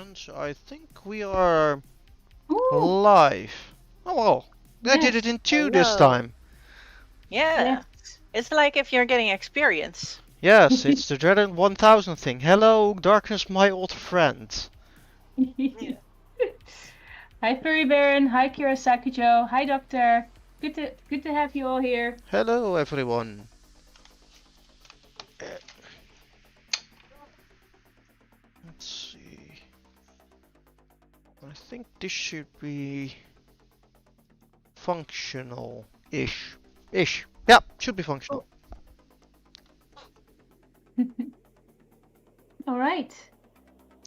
And I think we are Ooh, live. Oh well, I did yes, it in two this Hello. time. Yeah. yes. It's like if you're getting experience. Yes, it's the dreaded 1000 thing. Hello, darkness, my old friend. Yeah. Hi, Furry Baron. Hi, Kirasaki Joe. Hi, Doctor. Good to have you all here. Hello, everyone. Uh, let's see. I think this should be functional-ish. Ish. Yeah, should be functional. All right.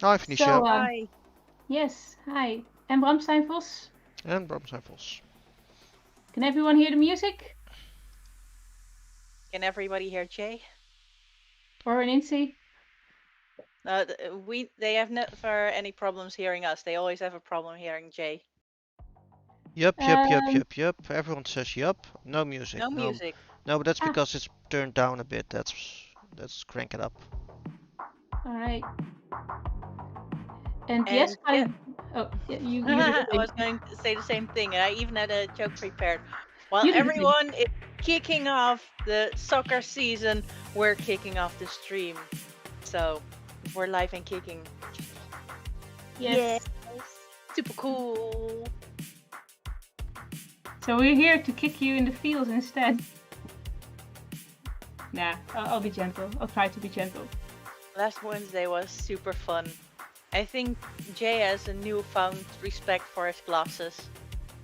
Hi, Felicia. So, Hi. yes. Hi. And Bramstein Vos. And Bram Vos. Can everyone hear the music? Can everybody hear Jay? Or Nancy? They have never any problems hearing us. They always have a problem hearing Jay. Yup. Um, Everyone says yup. No music. No music. No, but that's Ah. because it's turned down a bit. Let's crank it up. All right. And And yes, yeah. Oh, yeah, you I was going to say the same thing, and I even had a joke prepared. While You did the same. everyone is kicking off the soccer season, we're kicking off the stream. So we're live and kicking. Yes. Super cool. So we're here to kick you in the fields instead. Nah, I'll be gentle. I'll try to be gentle. Last Wednesday was super fun. I think Jay has a newfound respect for his glasses.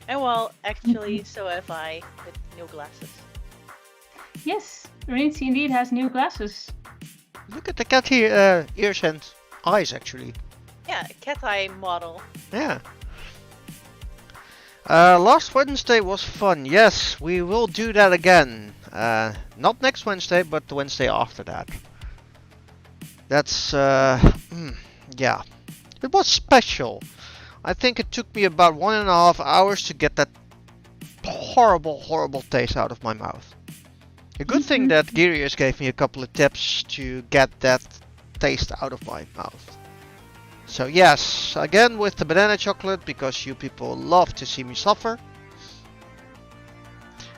And well, actually, so have I with new glasses. Yes, Rincy indeed has new glasses. Look at the cat here, ears and eyes actually. Yeah, cat eye model. Yeah. Last Wednesday was fun. Yes, we will do that again. Not next Wednesday, but the Wednesday after that. That's, yeah. It was special. I think it took me about 1.5 hours to get that horrible taste out of my mouth. A good thing that Girius gave me a couple of tips to get that taste out of my mouth. So yes, again with the banana chocolate, because you people love to see me suffer.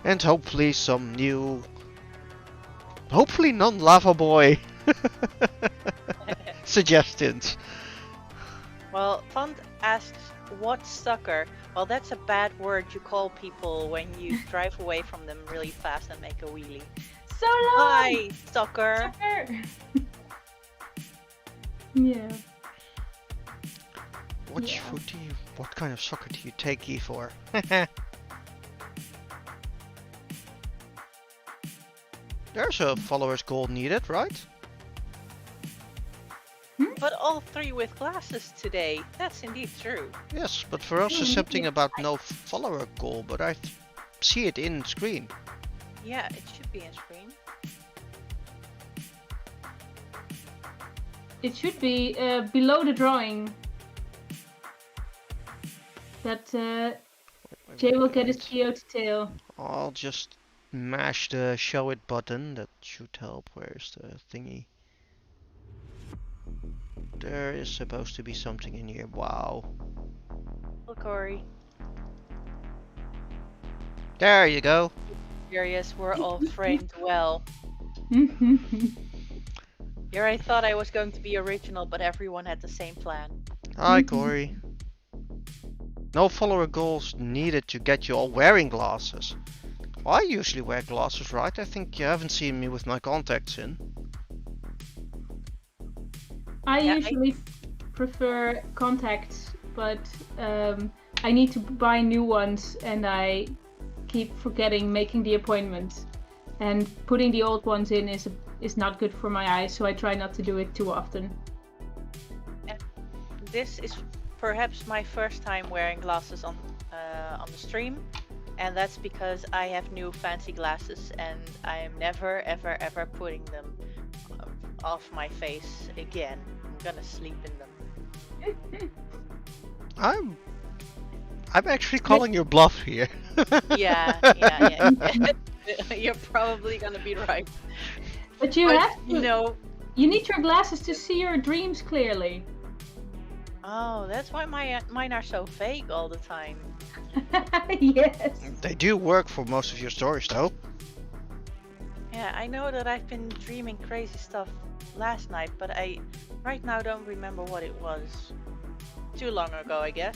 And hopefully some new, hopefully non-lava boy suggestions. Well, Font asks, what's sucker? Well, that's a bad word you call people when you drive away from them really fast and make a wheelie. So long! Hi, sucker! Sucker! Yeah. What, Yeah. what kind of soccer do you take E for? There's a followers goal needed, right? But all three with glasses today. That's indeed true. Yes, but for us it's something about no follower goal, but I see it in screen. Yeah, it should be in screen. It should be below the drawing. That Jay will get his Kyoto tail. I'll just mash the show it button. That should help. Where's the thingy? There is supposed to be something in here. Wow. Look, Corey. There you go. Curious, we're all framed well. Here I thought I was going to be original, but everyone had the same plan. Hi, Corey. No follower goals needed to get you all wearing glasses. Well, I usually wear glasses, right? I think you haven't seen me with my contacts in. I Yeah, usually prefer contacts, but I need to buy new ones and I keep forgetting making the appointment. And putting the old ones in is not good for my eyes, so I try not to do it too often. This is perhaps my first time wearing glasses on the stream, and that's because I have new fancy glasses and I am never ever putting them off my face again. I'm gonna sleep in them. I'm actually calling your bluff here. Yeah. You're probably gonna be right. But you have to. You know, You need your glasses to see your dreams clearly. Oh, that's why mine are so vague all the time. Yes. They do work for most of your stories, though. Yeah, I know that I've been dreaming crazy stuff last night, but I right now don't remember what it was. Too long ago, I guess.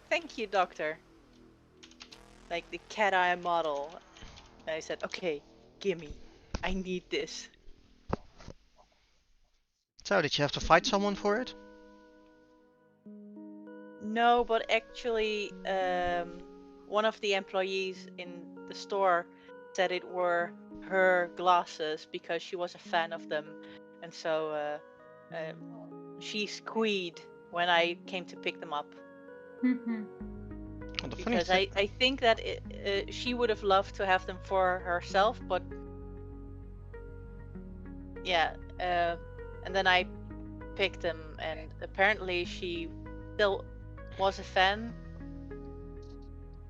Thank you, doctor. Like the cat eye model. And I said, okay, gimme. I need this. So, did you have to fight someone for it? No, but actually, one of the employees in the store said it were her glasses because she was a fan of them, and so she squeed when I came to pick them up. Mhm. Well, the funny Because thing. I think that she would have loved to have them for herself, but yeah, and then I picked them, and apparently she still was a fan,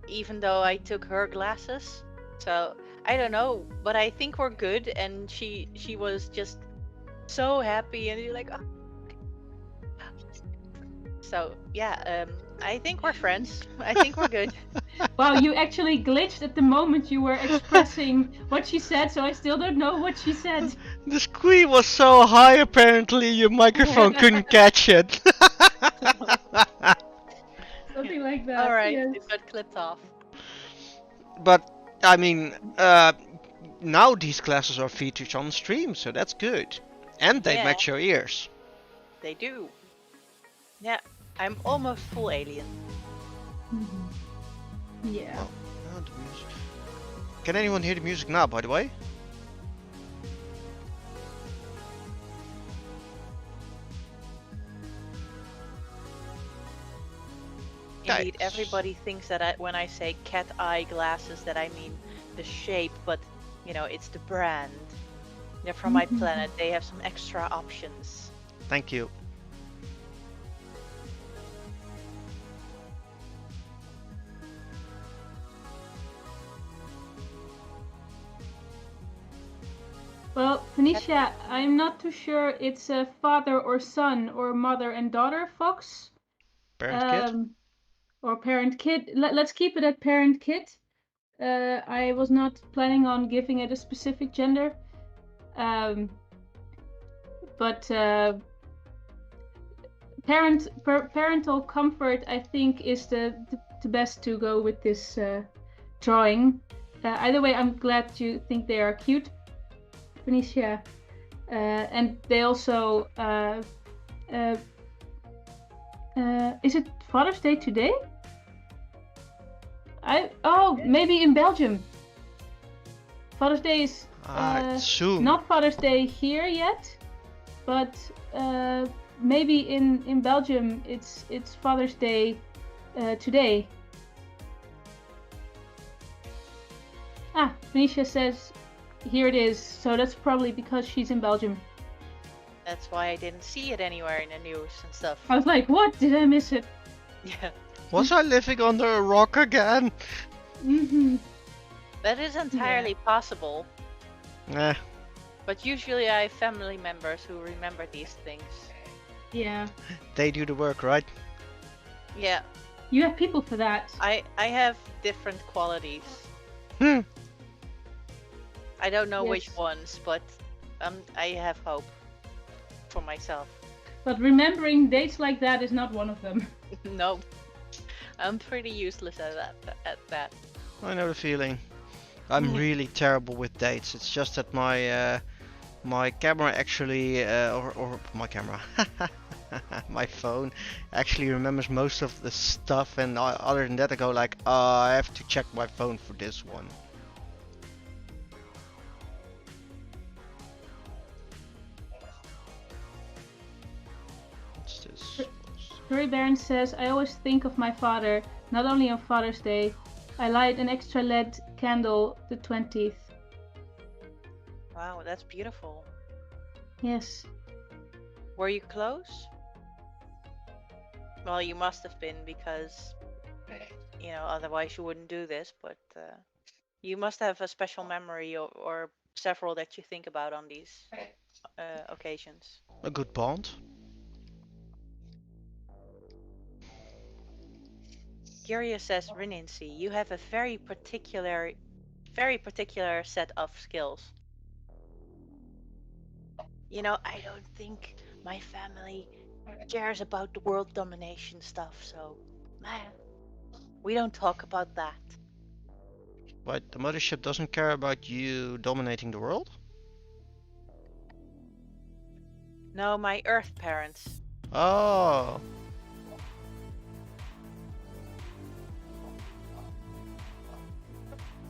even though I took her glasses. So I don't know, but I think we're good. And she was just so happy, and you're like, oh. So yeah, I think we're friends. I think we're good. Wow, you actually glitched at the moment you were expressing what she said, so I still don't know what she said. The squeak was so high, apparently your microphone couldn't catch it. Something like that. All right, Yes. it got clipped off. But, I mean, now these classes are featured on stream, so that's good. And they Yeah, match your ears. they do. Yeah, I'm almost full alien. Yeah. Well, the music. Can anyone hear the music now, by the way? Indeed, Guys. everybody thinks that when I say cat eye glasses that I mean the shape, but you know, it's the brand. They're from my planet. They have some extra options. Thank you. Well, Phoenicia, I'm not too sure it's a father or son or mother and daughter fox. Parent kid? Or parent kid. Let's keep it at parent kid. I was not planning on giving it a specific gender. But parental comfort, I think, is the best to go with this drawing. Either way, I'm glad you think they are cute, Phoenicia. And they also is it Father's Day today? Maybe in Belgium. Father's Day is soon. not Father's Day here yet, but maybe in Belgium it's Father's Day today. Ah, Venetia says here it is, so that's probably because she's in Belgium. That's why I didn't see it anywhere in the news and stuff. I was like, what? Did I miss it? Yeah. Was I living under a rock again? Mm-hmm. That is entirely possible. Eh. But usually I have family members who remember these things. Yeah. They do the work, right? Yeah. You have people for that. I have different qualities. I don't know which ones, but I have hope for myself. But remembering dates like that is not one of them. No. I'm pretty useless at that. I know the feeling. I'm really terrible with dates. It's just that my my camera actually, or my camera, my phone actually remembers most of the stuff, and other than that I go like, I have to check my phone for this one. What's this? Furry Baron says, I always think of my father, not only on Father's Day. I light an extra LED candle the 20th. Wow, that's beautiful. Yes. Were you close? Well, you must have been, because, you know, otherwise you wouldn't do this, but you must have a special memory or several that you think about on these. occasions. A good bond. Curious says Renincy, you have a very particular set of skills. You know, I don't think my family cares about the world domination stuff, so man, we don't talk about that. But the mothership doesn't care about you dominating the world? No, my Earth parents. Oh.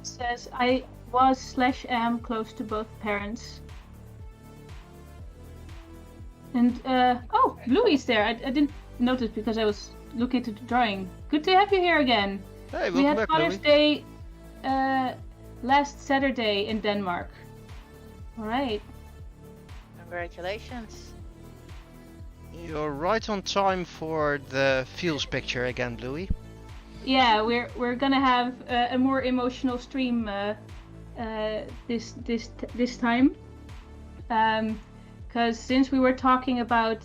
Says I was/am close to both parents. And oh, Louis there. I didn't notice because I was looking at the drawing. Good to have you here again. Hey, We welcome had back, Father's Louis. Day last Saturday in Denmark. All right. Congratulations. You're right on time for the feels picture again, Louis. Yeah, we're gonna have a more emotional stream this time. Because since we were talking about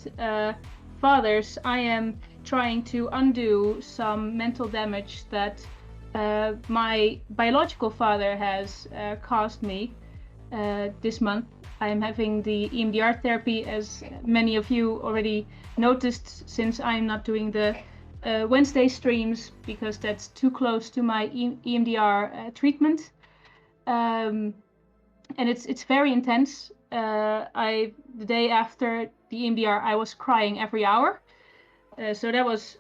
fathers, I am trying to undo some mental damage that my biological father has caused me this month. I'm having the EMDR therapy, as many of you already noticed, since I'm not doing the Wednesday streams because that's too close to my EMDR treatment. And it's very intense. The day after the EMDR, I was crying every hour, so that was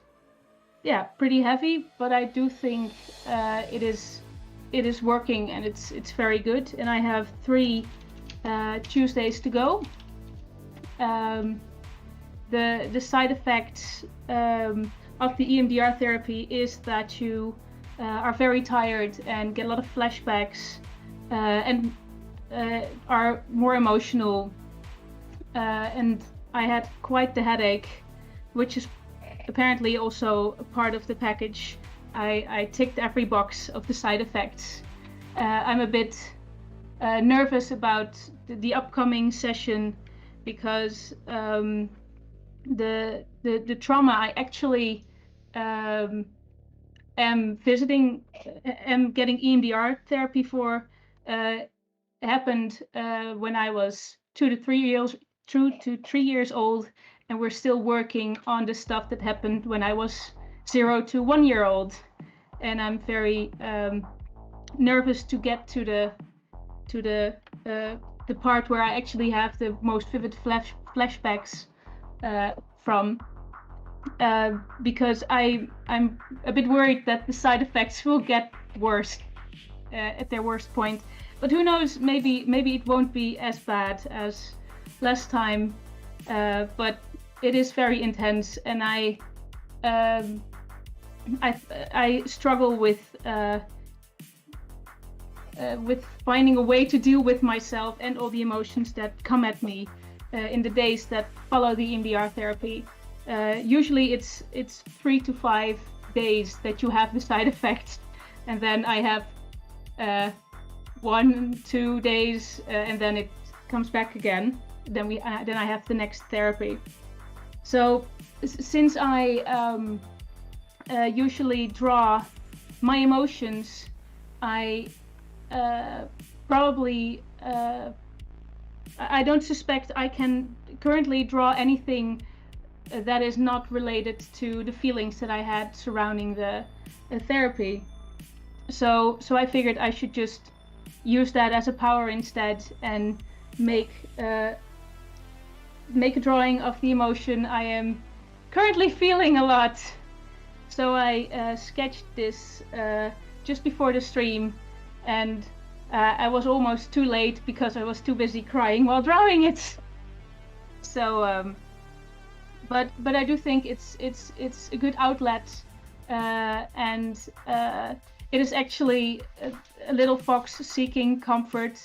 pretty heavy. But I do think it is working, and it's very good. And I have 3 Tuesdays to go. The side effects of the EMDR therapy is that you are very tired and get a lot of flashbacks and are more emotional. And I had quite the headache, which is apparently also a part of the package. I ticked every box of the side effects. I'm a bit nervous about the upcoming session because the trauma I actually am getting EMDR therapy for happened when I was 2 to 3 years old, and we're still working on the stuff that happened when I was 0 to 1 year old, and I'm very nervous to get to the part where I actually have the most vivid flashbacks from, because I'm a bit worried that the side effects will get worse at their worst point. But who knows? Maybe it won't be as bad as last time. But it is very intense, and I struggle with finding a way to deal with myself and all the emotions that come at me in the days that follow the EMDR therapy. Usually it's 3 to 5 days that you have the side effects, and then I have 1-2 days, and then it comes back again. Then I have the next therapy. So since I usually draw my emotions, I probably I don't suspect I can currently draw anything that is not related to the feelings that I had surrounding the therapy. So I figured I should just use that as a power instead and make a drawing of the emotion I am currently feeling a lot. So I sketched this just before the stream, and I was almost too late because I was too busy crying while drawing it. So, but I do think it's a good outlet, and it is actually a little fox seeking comfort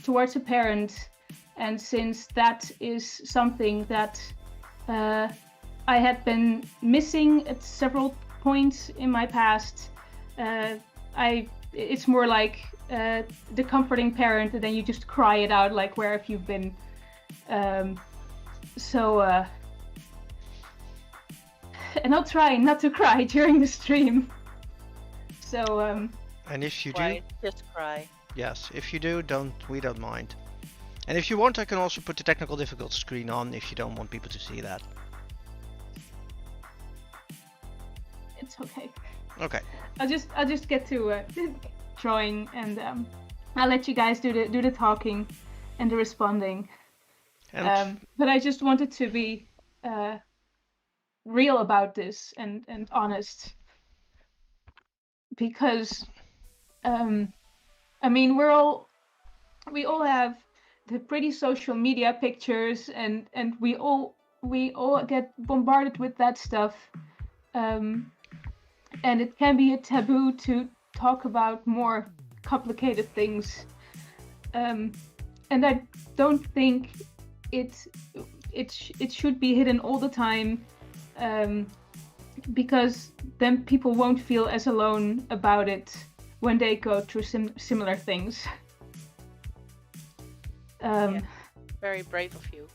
towards a parent. And since that is something that I had been missing at several points in my past, it's more like the comforting parent, and then you just cry it out, like, where have you been So, and I'll try not to cry during the stream. So, And if you Cry, do, just cry. yes, if you do, we don't mind. And if you want, I can also put the technical difficulty screen on if you don't want people to see that. it's okay. Okay. I'll just get to drawing, and I'll let you guys do the talking and the responding. And But I just wanted to be real about this and honest, because I mean we all have the pretty social media pictures, and we all get bombarded with that stuff, and it can be a taboo to talk about more complicated things, and I don't think it should be hidden all the time, because then people won't feel as alone about it when they go through similar things. Yeah. Very brave of you.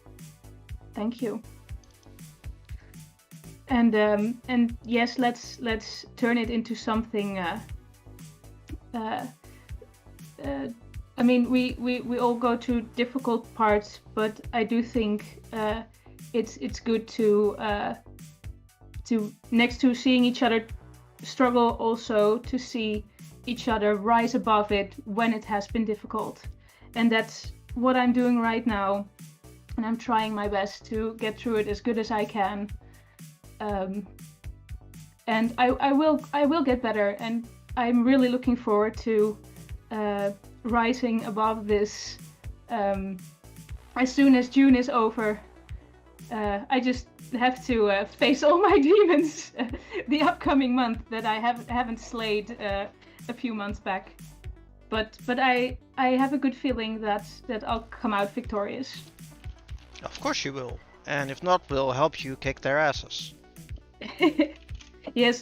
Thank you. And yes, let's turn it into something. I mean, we all go through difficult parts, but I do think it's good to next to seeing each other struggle, also to see each other rise above it when it has been difficult, and that's what I'm doing right now, and I'm trying my best to get through it as good as I can. And I will get better, and I'm really looking forward to rising above this as soon as June is over. I just have to face all my demons the upcoming month that I haven't slayed a few months back. But I have a good feeling that I'll come out victorious. of course you will. And if not, we'll help you kick their asses. Yes,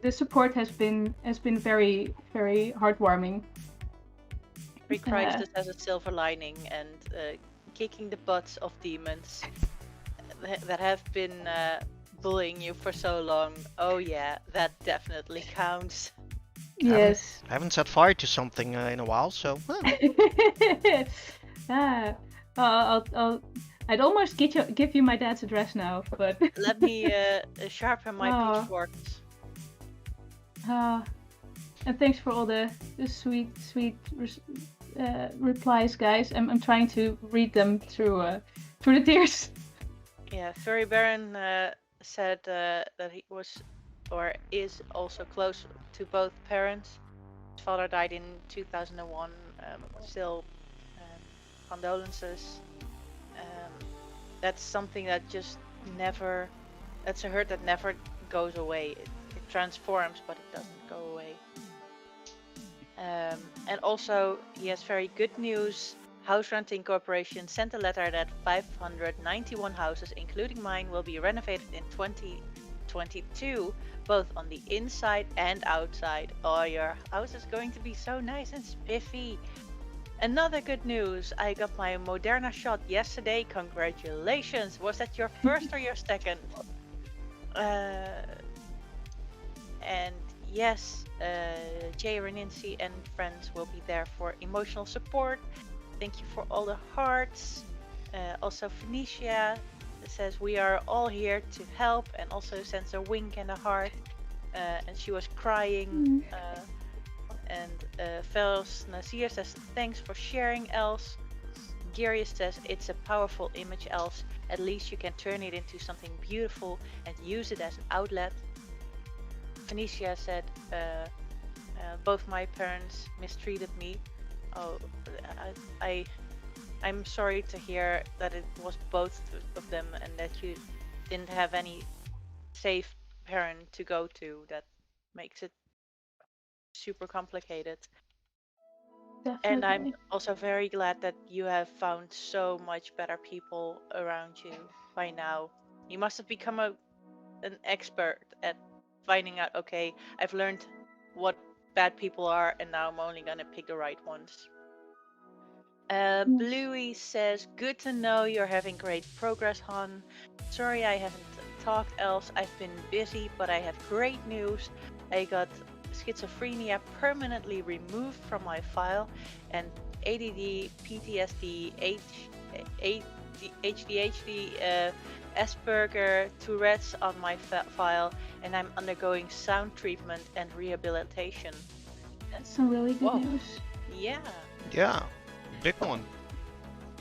the support has been very, very heartwarming. Every crisis has a silver lining, and kicking the butts of demons that have been bullying you for so long. Oh yeah, that definitely counts. Yes. I haven't set fire to something in a while, so. I'd almost give you my dad's address now, but let me sharpen my pitchforks. And thanks for all the sweet replies, guys. I'm trying to read them through the tears. Yeah, Furry Baron said that he was or is also close to both parents. His father died in 2001. Still, condolences. That's something that just never. That's a hurt that never goes away. It transforms, but it doesn't go away. And also, he has very good news. House Renting Corporation sent a letter that 591 houses, including mine, will be renovated in 2022, both on the inside and outside. Oh, your house is going to be so nice and spiffy. Another good news, I got my Moderna shot yesterday. Congratulations! Was that your first or your second? And yes, Jay Reninci and friends will be there for emotional support. Thank you for all the hearts. Also, Phoenicia says we are all here to help, and also sends a wink and a heart. And she was crying. And Feros Nazir says thanks for sharing, Els. Girius says it's a powerful image, Els. At least you can turn it into something beautiful and use it as an outlet. Phoenicia said both my parents mistreated me. Oh, I'm sorry to hear that it was both of them and that you didn't have any safe parent to go to. That makes it super complicated. Definitely. And I'm also very glad that you have found so much better people around you by now. You must have become an expert at finding out, okay, I've learned what bad people are, and now I'm only gonna pick the right ones. Bluey says, good to know you're having great progress, hon. Sorry I haven't talked else. I've been busy, but I have great news. I got schizophrenia permanently removed from my file, and ADD, PTSD, ADHD, Asperger, Tourette's on my file, and I'm undergoing sound treatment and rehabilitation. That's some really good Whoa. news. Yeah. Yeah, big one.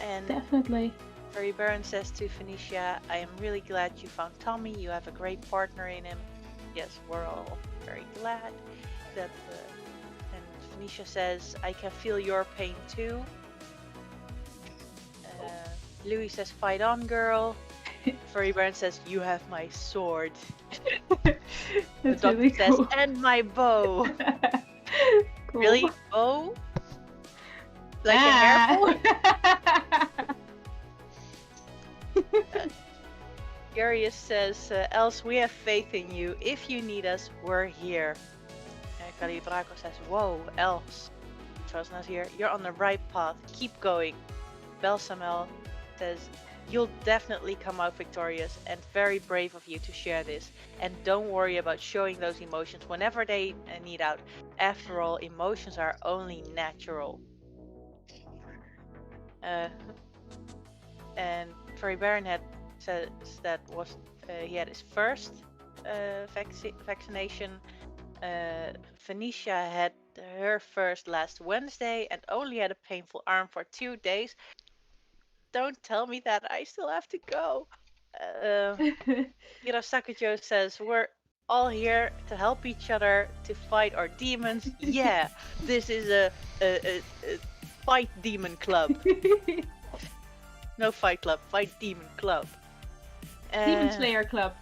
And Definitely. Furry Baron says to Phoenicia, I am really glad you found Tommy. You have a great partner in him. Yes, we're all very glad that. And Phoenicia says, I can feel your pain too. Louis says, fight on, girl. Furry Baron says, you have my sword. The That's doctor really says, cool. and my bow. Cool. Really? Bow? Like a hair bow? Furious says, Else, we have faith in you. If you need us, we're here. Calibraco says, whoa, Else. Trosna's here. You're on the right path. Keep going. Belsamel says, you'll definitely come out victorious, and very brave of you to share this. And don't worry about showing those emotions whenever they need out. After all, emotions are only natural. And Furry Baron says that he had his first vaccination. Phoenicia had her first last Wednesday and only had a painful arm for 2 days. Don't tell me that, I still have to go. Hirosakajo says, we're all here to help each other to fight our demons. Yeah, this is a fight demon club. No fight club, fight demon club. Demon Slayer Club.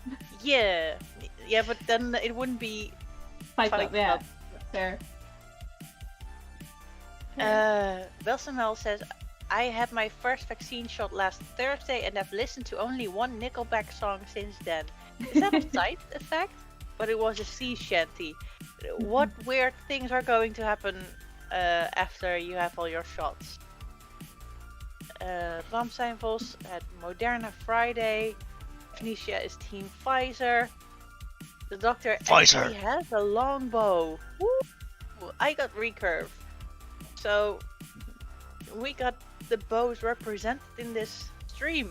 Yeah, but then it wouldn't be Fight Club. Yeah, fair. Belsamel says, I had my first vaccine shot last Thursday and have listened to only one Nickelback song since then. Is that a side effect? But it was a sea shanty. What weird things are going to happen after you have all your shots? Vlamseinvos had Moderna Friday. Phoenicia is Team Pfizer. The doctor actually has a long bow. Woo! I got recurve. So we got the bows represented in this stream.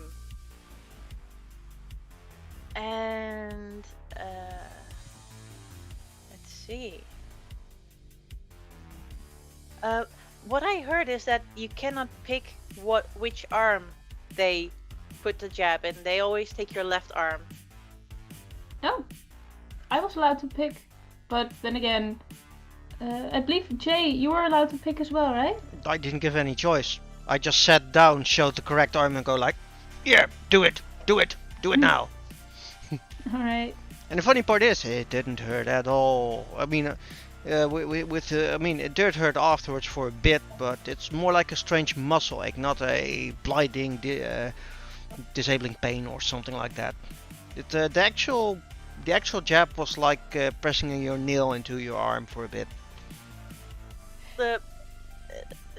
And let's see. What I heard is that you cannot pick which arm they put the jab in. They always take your left arm. Oh, I was allowed to pick, but then again, I believe Jay, you were allowed to pick as well, right? I didn't give any choice. I just sat down, showed the correct arm, and go like, yeah, do it now. Alright. And the funny part is, it didn't hurt at all. I mean, it did hurt afterwards for a bit, but it's more like a strange muscle ache, not a blinding, disabling pain or something like that. The actual jab was like pressing your nail into your arm for a bit. The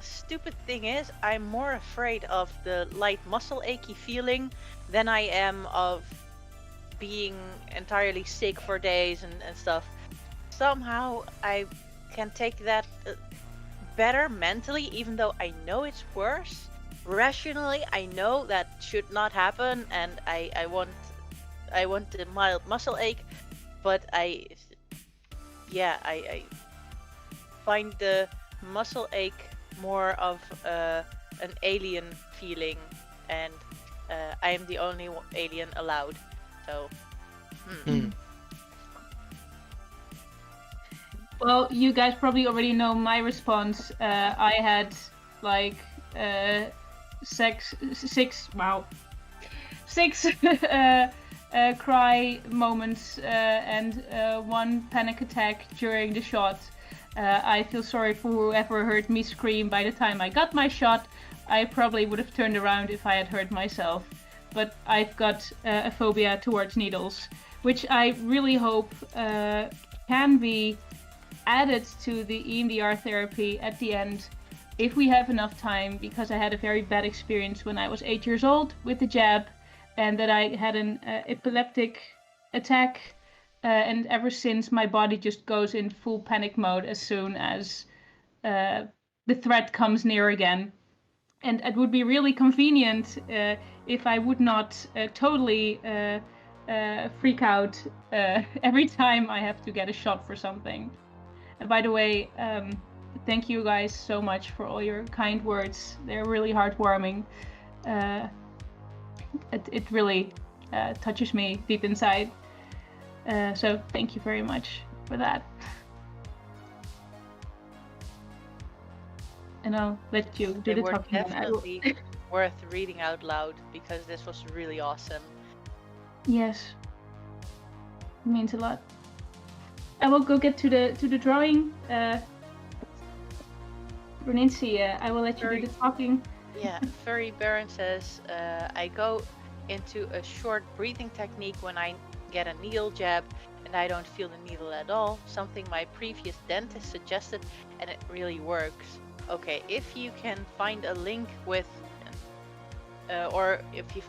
stupid thing is, I'm more afraid of the light muscle achy feeling than I am of being entirely sick for days and stuff. Somehow I can take that better mentally, even though I know it's worse. Rationally, I know that should not happen, and I want the mild muscle ache, but I find the muscle ache more of an alien feeling, and I am the only alien allowed. So. Well, you guys probably already know my response. I had like six cry moments and one panic attack during the shot. I feel sorry for whoever heard me scream by the time I got my shot. I probably would have turned around if I had hurt myself. But I've got a phobia towards needles, which I really hope can be added to the EMDR therapy at the end. if we have enough time, because I had a very bad experience when I was 8 years old with the jab, and that I had an epileptic attack, and ever since my body just goes in full panic mode as soon as the threat comes near again. And it would be really convenient if I would not totally freak out every time I have to get a shot for something. And by the way, thank you guys so much for all your kind words. They're really heartwarming. It really touches me deep inside. So thank you very much for that. And I'll let you do They the were talking. definitely worth reading out loud because this was really awesome. Yes, it means a lot. I will go get to the drawing. Reninci, I will let you do the talking. Yeah, Furry Baron says, I go into a short breathing technique when I get a needle jab and I don't feel the needle at all. Something my previous dentist suggested and it really works. Okay, if you can find a link with, or if you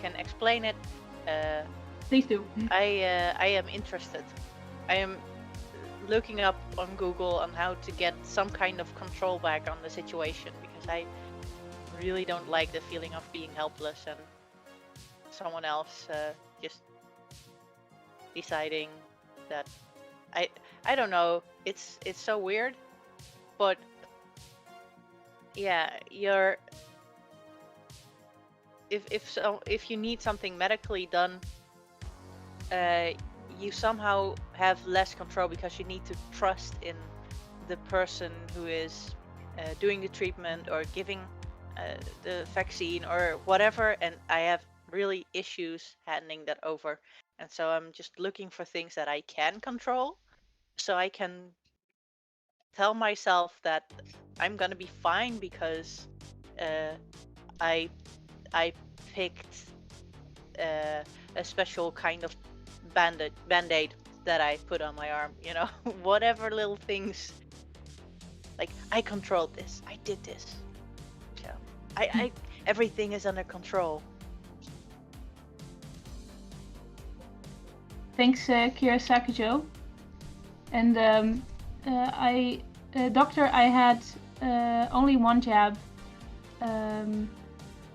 can explain it, please do. I am interested. I am looking up on Google on how to get some kind of control back on the situation because I really don't like the feeling of being helpless and someone else just deciding that I don't know. It's so weird, but yeah, if you need something medically done, you somehow have less control because you need to trust in the person who is doing the treatment or giving the vaccine or whatever, and I have really issues handing that over, and so I'm just looking for things that I can control so I can tell myself that I'm gonna be fine because I picked a special kind of band-aid that I put on my arm, you know. Whatever little things, like I controlled this, I did this, so I everything is under control. Thanks, Kira Sakajo. And doctor, I had only one jab.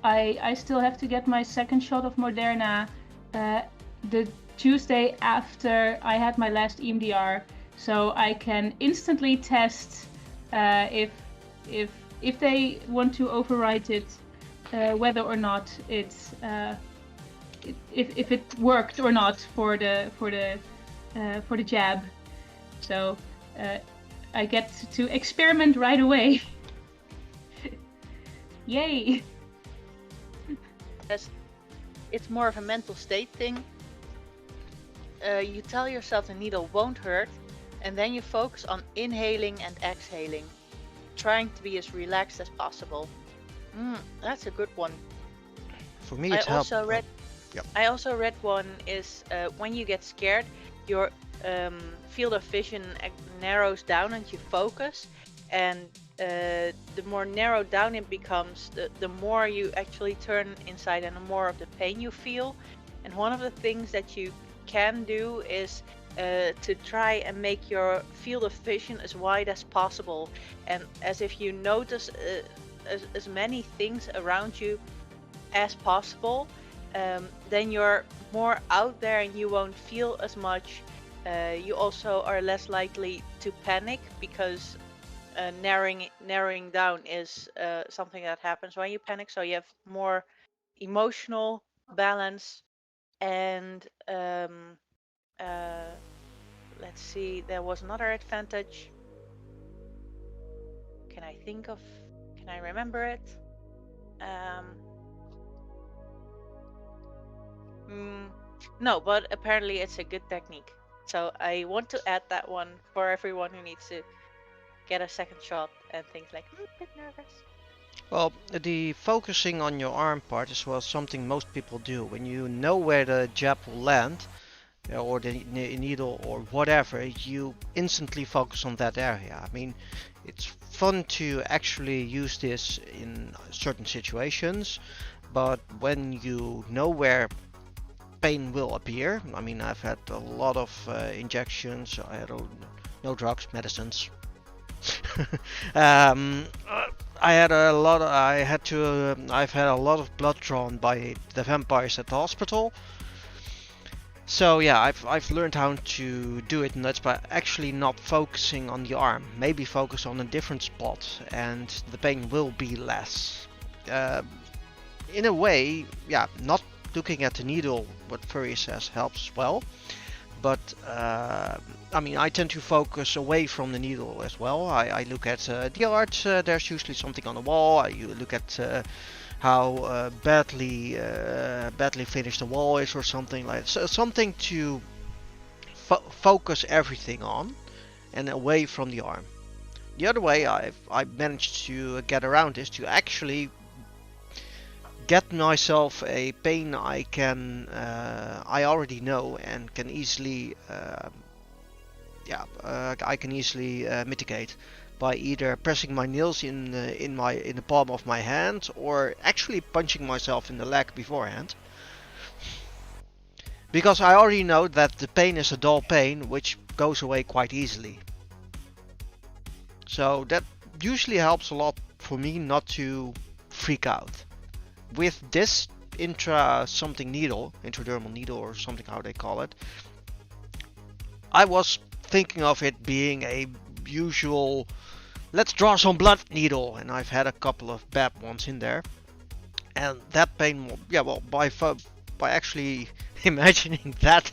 I still have to get my second shot of Moderna the Tuesday after I had my last EMDR, so I can instantly test if they want to overwrite it, whether or not it's if it worked or not for the jab. So I get to experiment right away. Yay! It's more of a mental state thing. You tell yourself the needle won't hurt, and then you focus on inhaling and exhaling, trying to be as relaxed as possible. That's a good one. For me, it's helped. I also read one is when you get scared, your field of vision narrows down and you focus, and the more narrowed down it becomes, the more you actually turn inside and the more of the pain you feel. And one of the things that you can do is to try and make your field of vision as wide as possible, and as if you notice as many things around you as possible, then you're more out there and you won't feel as much. You also are less likely to panic because narrowing down is something that happens when you panic, so you have more emotional balance. And let's see, there was another advantage. Can I remember it? No, but apparently it's a good technique, so I want to add that one for everyone who needs to get a second shot and things like a bit nervous. Well, the focusing on your arm part is something most people do. When you know where the jab will land, or the needle or whatever, you instantly focus on that area. I mean, it's fun to actually use this in certain situations, but when you know where pain will appear, I mean, I've had a lot of injections, I had no drugs, medicines. I had a lot. I had to. I've had a lot of blood drawn by the vampires at the hospital. So yeah, I've learned how to do it, and that's by actually not focusing on the arm. Maybe focus on a different spot, and the pain will be less. Uh, in a way, yeah, not looking at the needle, what Furry says, helps as well. But I mean, I tend to focus away from the needle as well. I look at the art. There's usually something on the wall. I look at how badly finished the wall is, or something like that. So something to focus everything on, and away from the arm. The other way I've managed to get around is to actually get myself a pain I already know and can easily I can easily mitigate by either pressing my nails in the palm of my hand, or actually punching myself in the leg beforehand, because I already know that the pain is a dull pain which goes away quite easily. So that usually helps a lot for me not to freak out. With this intradermal needle or something, how they call it, I was thinking of it being a usual let's draw some blood needle, and I've had a couple of bad ones in there, and that pain, yeah, well, by actually imagining that,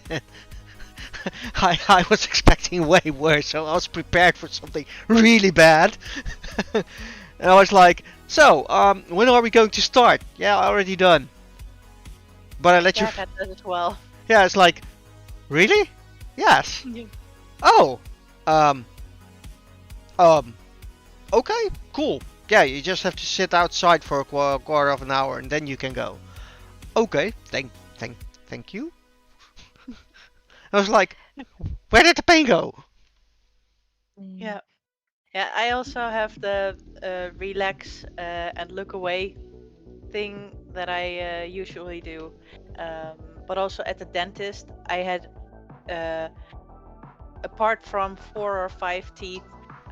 I was expecting way worse, so I was prepared for something really bad. And I was like, so, when are we going to start? Yeah, already done. But I let you. That does as well. Yeah, it's like, really? Yes. Yeah. Oh. Okay, cool. Yeah, you just have to sit outside for a quarter of an hour, and then you can go. Okay, thank you. I was like, where did the pain go? Yeah. Yeah, I also have the relax and look away thing that I usually do. But also at the dentist, I had, apart from 4 or 5 teeth,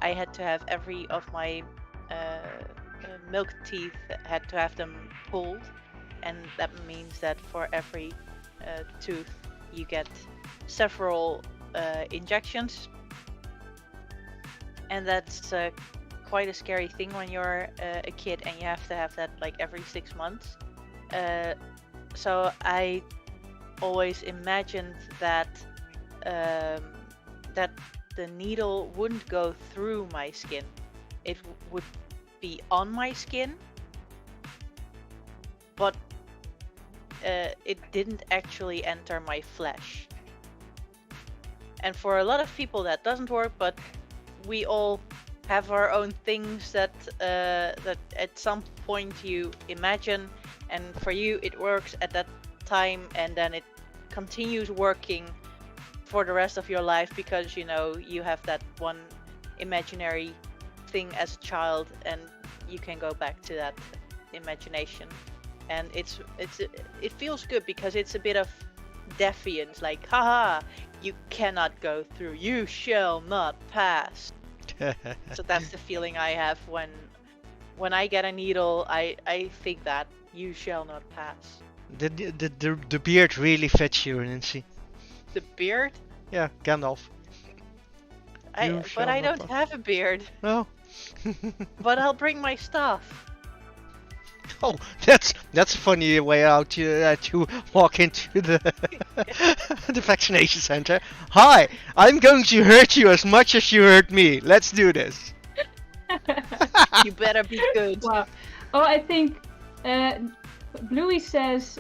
I had to have every of my milk teeth, had to have them pulled. And that means that for every tooth, you get several injections. And that's quite a scary thing when you're a kid and you have to have that like every 6 months. So I always imagined that that the needle wouldn't go through my skin. It would be on my skin, but it didn't actually enter my flesh. And for a lot of people that doesn't work, but we all have our own things that that at some point you imagine, and for you it works at that time, and then it continues working for the rest of your life because you know you have that one imaginary thing as a child, and you can go back to that imagination, and it feels good because it's a bit of defiance, like haha, you cannot go through, you shall not pass. So that's the feeling I have when I get a needle. I think that you shall not pass. The beard really fits you, Nancy. The beard? Yeah, Gandalf. But I don't have a beard. No. But I'll bring my stuff. Oh, that's a funny way out to walk into the the vaccination center. Hi, I'm going to hurt you as much as you hurt me. Let's do this. You better be good. Wow. Oh, I think Bluey says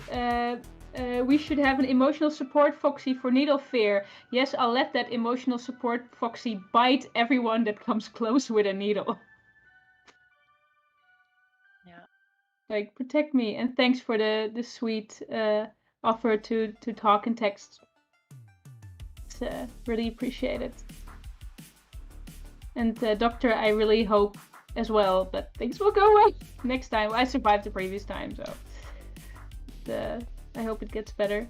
we should have an emotional support Foxy for needle fear. Yes, I'll let that emotional support Foxy bite everyone that comes close with a needle. Yeah. Like, protect me, and thanks for the sweet offer to talk in text. It's really appreciated. And Doctor, I really hope as well that things will go well next time. I survived the previous time, so I hope it gets better.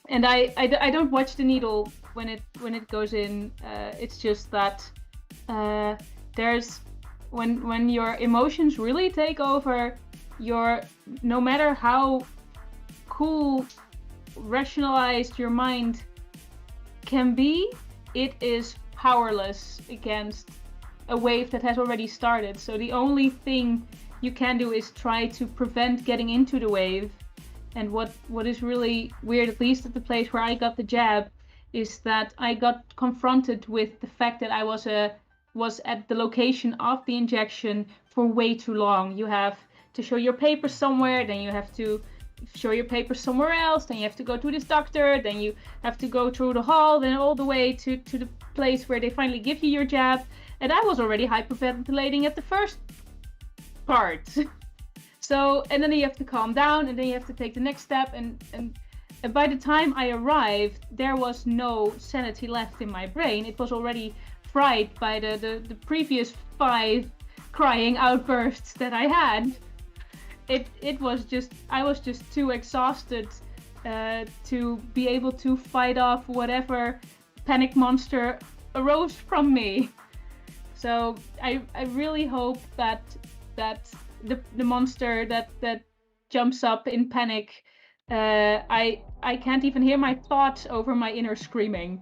And I don't watch the needle when it goes in. It's just that there's when your emotions really take over, no matter how cool, rationalized your mind can be, it is powerless against a wave that has already started. So the only thing you can do is try to prevent getting into the wave. And what is really weird, at least at the place where I got the jab, is that I got confronted with the fact that I was at the location of the injection for way too long. You have to show your papers somewhere, then you have to show your papers somewhere else, then you have to go to this doctor, then you have to go through the hall, then all the way to the place where they finally give you your jab. And I was already hyperventilating at the first part. So, and then you have to calm down, and then you have to take the next step, and by the time I arrived, there was no sanity left in my brain. It was already fried by the previous 5 crying outbursts that I had. It was just, I was just too exhausted to be able to fight off whatever panic monster arose from me. So I really hope that the monster that jumps up in panic, I can't even hear my thoughts over my inner screaming.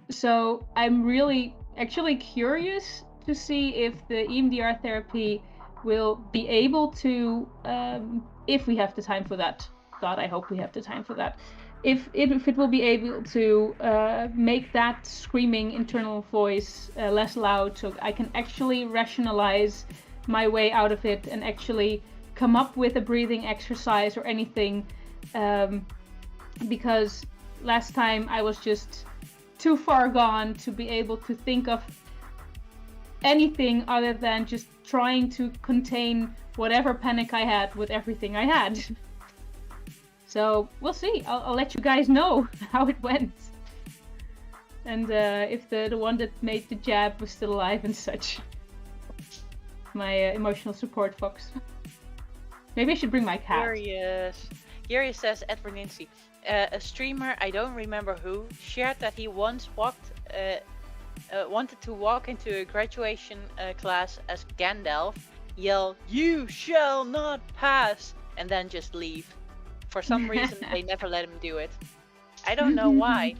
So I'm really actually curious to see if the EMDR therapy will be able to, if we have the time for that. God, I hope we have the time for that. If it will be able to make that screaming internal voice less loud, so I can actually rationalize my way out of it and actually come up with a breathing exercise or anything, because last time I was just too far gone to be able to think of anything other than just trying to contain whatever panic I had with everything I had. So we'll see. I'll let you guys know how it went, and if the one that made the jab was still alive and such. My emotional support fox. Maybe I should bring my cat. Gary says, Edward Nancy, a streamer, I don't remember who, shared that he once wanted to walk into a graduation class as Gandalf, yell, "You shall not pass," and then just leave. For some reason, they never let him do it. I don't know why.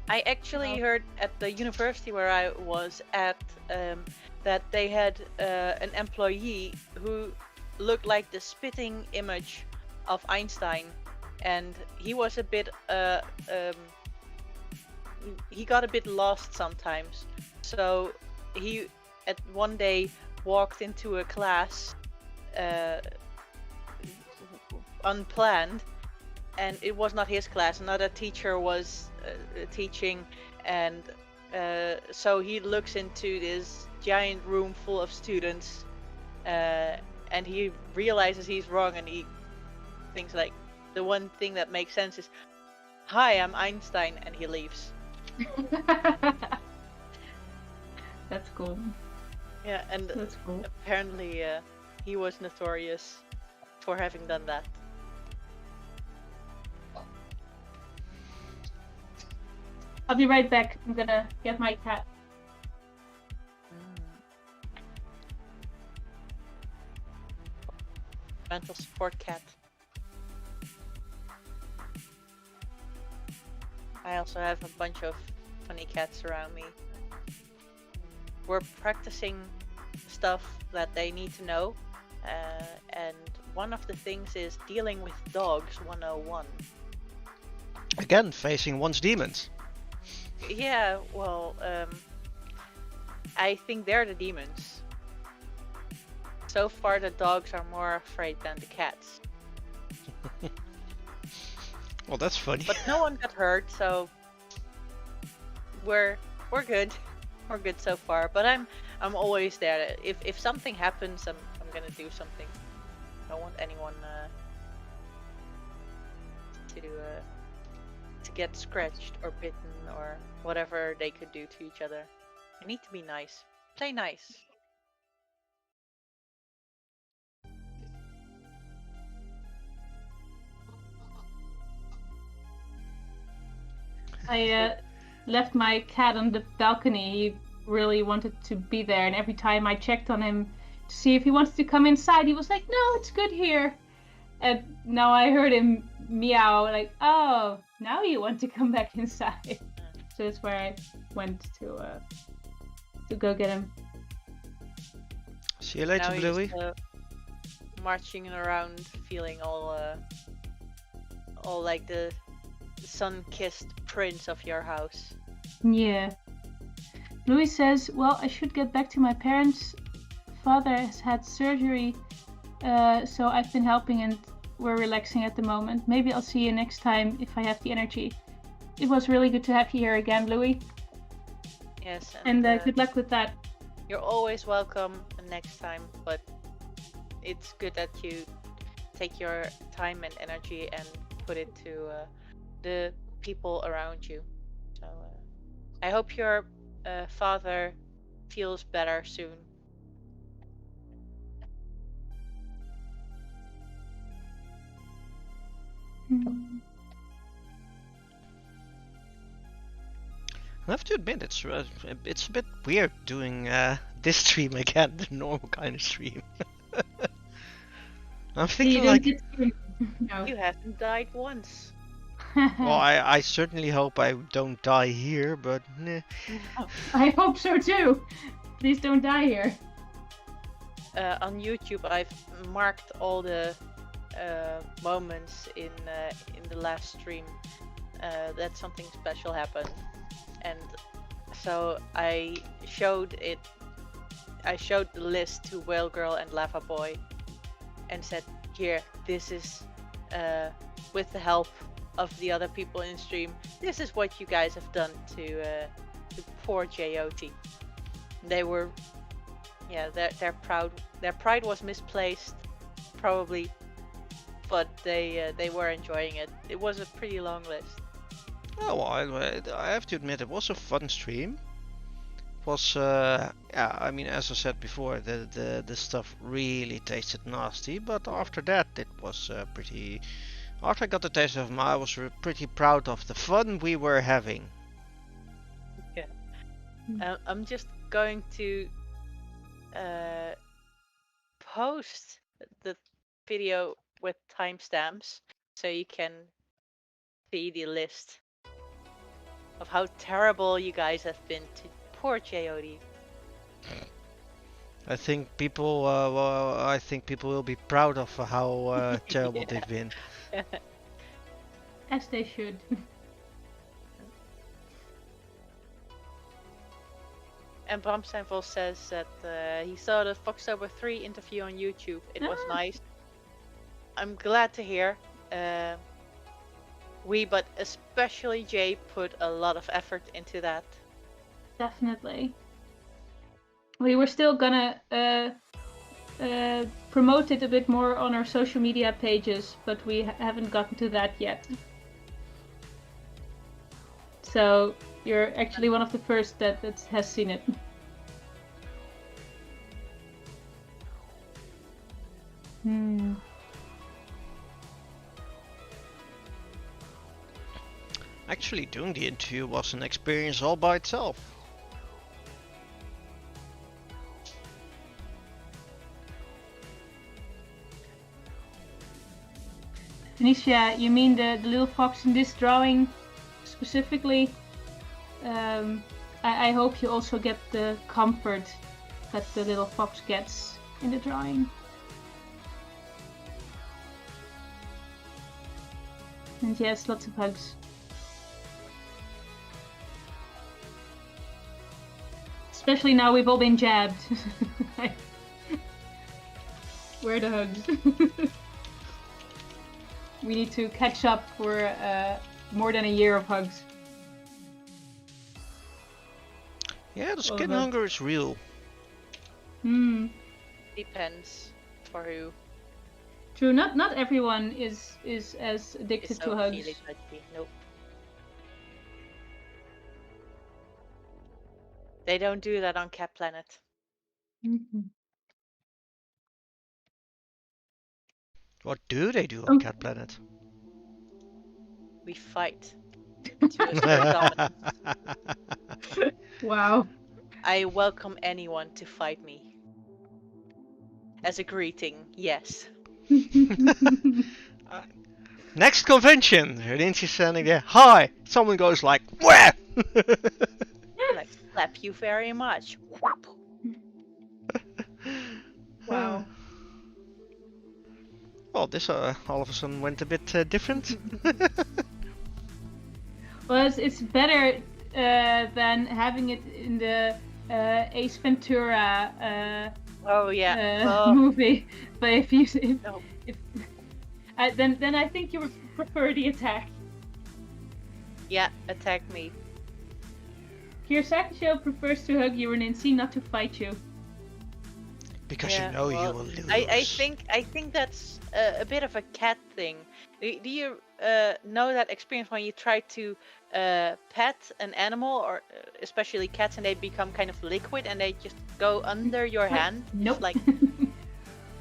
I actually heard at the university where I was at that they had an employee who looked like the spitting image of Einstein, and he was a bit he got a bit lost sometimes. So he at one day walked into a class unplanned, and it was not his class. Another teacher was teaching, and so he looks into this giant room full of students, and he realizes he's wrong, and he thinks like the one thing that makes sense is, "Hi, I'm Einstein," and he leaves. That's cool. Yeah, and That's cool. Apparently he was notorious for having done that. I'll be right back. I'm gonna get my cat. Mental support cat. I also have a bunch of funny cats around me. We're practicing stuff that they need to know, and one of the things is dealing with dogs 101. Again, facing one's demons. Yeah, well, I think they're the demons. So far, the dogs are more afraid than the cats. Well, that's funny. But no one got hurt, so we're good. We're good so far. But I'm always there. If something happens, I'm gonna do something. I don't want anyone to get scratched or bitten or whatever they could do to each other. I need to be nice. Play nice. I left my cat on the balcony. He really wanted to be there, and every time I checked on him to see if he wanted to come inside, he was like, "No, it's good here." And now I heard him meow, like, "Oh, now you want to come back inside." So that's where I went to go get him. See you later, Now Bluey. he's marching around, feeling all like the sun-kissed prince of your house. Yeah. Louis says, "Well, I should get back to my parents. Father has had surgery, so I've been helping and we're relaxing at the moment. Maybe I'll see you next time if I have the energy." It was really good to have you here again, Louis. Yes, And good luck with that. You're always welcome next time, but it's good that you take your time and energy and put it to the people around you. So I hope your father feels better soon. I have to admit, it's a bit weird doing this stream again, the normal kind of stream. I'm thinking like, No. You haven't died once. well, I certainly hope I don't die here, but nah. I hope so too. Please don't die here. On YouTube, I've marked all the moments in the last stream that something special happened, and so I showed the list to Whale Girl and Lava Boy, and said, "Here, this is with the help of the other people in stream. This is what you guys have done to poor JOT." They were, yeah, they're proud. Their pride was misplaced, probably, but they were enjoying it. It was a pretty long list. Oh, well, I have to admit, it was a fun stream. It was, yeah, I mean, as I said before, the stuff really tasted nasty, but after that, it was pretty. After I got the taste of them, I was pretty proud of the fun we were having. Yeah. I'm just going to post the video with timestamps so you can see the list of how terrible you guys have been to poor JOD. I think people, I think people will be proud of how terrible they've been. As they should. And Bram Steinvol says that he saw the Foxtober 3 interview on YouTube. It was nice. I'm glad to hear. But especially Jay, put a lot of effort into that. Definitely. We were still gonna promote it a bit more on our social media pages, but we haven't gotten to that yet. So you're actually one of the first that has seen it. Actually, doing the interview was an experience all by itself. Anisha, you mean the little fox in this drawing specifically? I hope you also get the comfort that the little fox gets in the drawing. And yes, lots of hugs. Especially now we've all been jabbed. Where are the hugs? We need to catch up for more than a year of hugs. Yeah, the skin hunger is real. Depends for who. True, not everyone is as addicted to hugs. Nope. They don't do that on Cat Planet. Mhm. What do they do on Oh. Cat Planet? We fight to assert dominance. Wow. I welcome anyone to fight me. As a greeting, yes. Next convention, Lindsay's standing there. Hi! Someone goes like, where? Like, slap you very much. Whap. Wow. Well, this all of a sudden went a bit different. Well, it's better than having it in the Ace Ventura Oh yeah. movie. But if you No. then I think you would prefer the attack. Yeah, attack me. Kirsakusho prefers to hug you, Reninsi, not to fight you. Because Yeah, you know well, you will lose. I think that's a bit of a cat thing. Do you know that experience when you try to pet an animal, or especially cats, and they become kind of liquid and they just go under your hand? Nope. Just like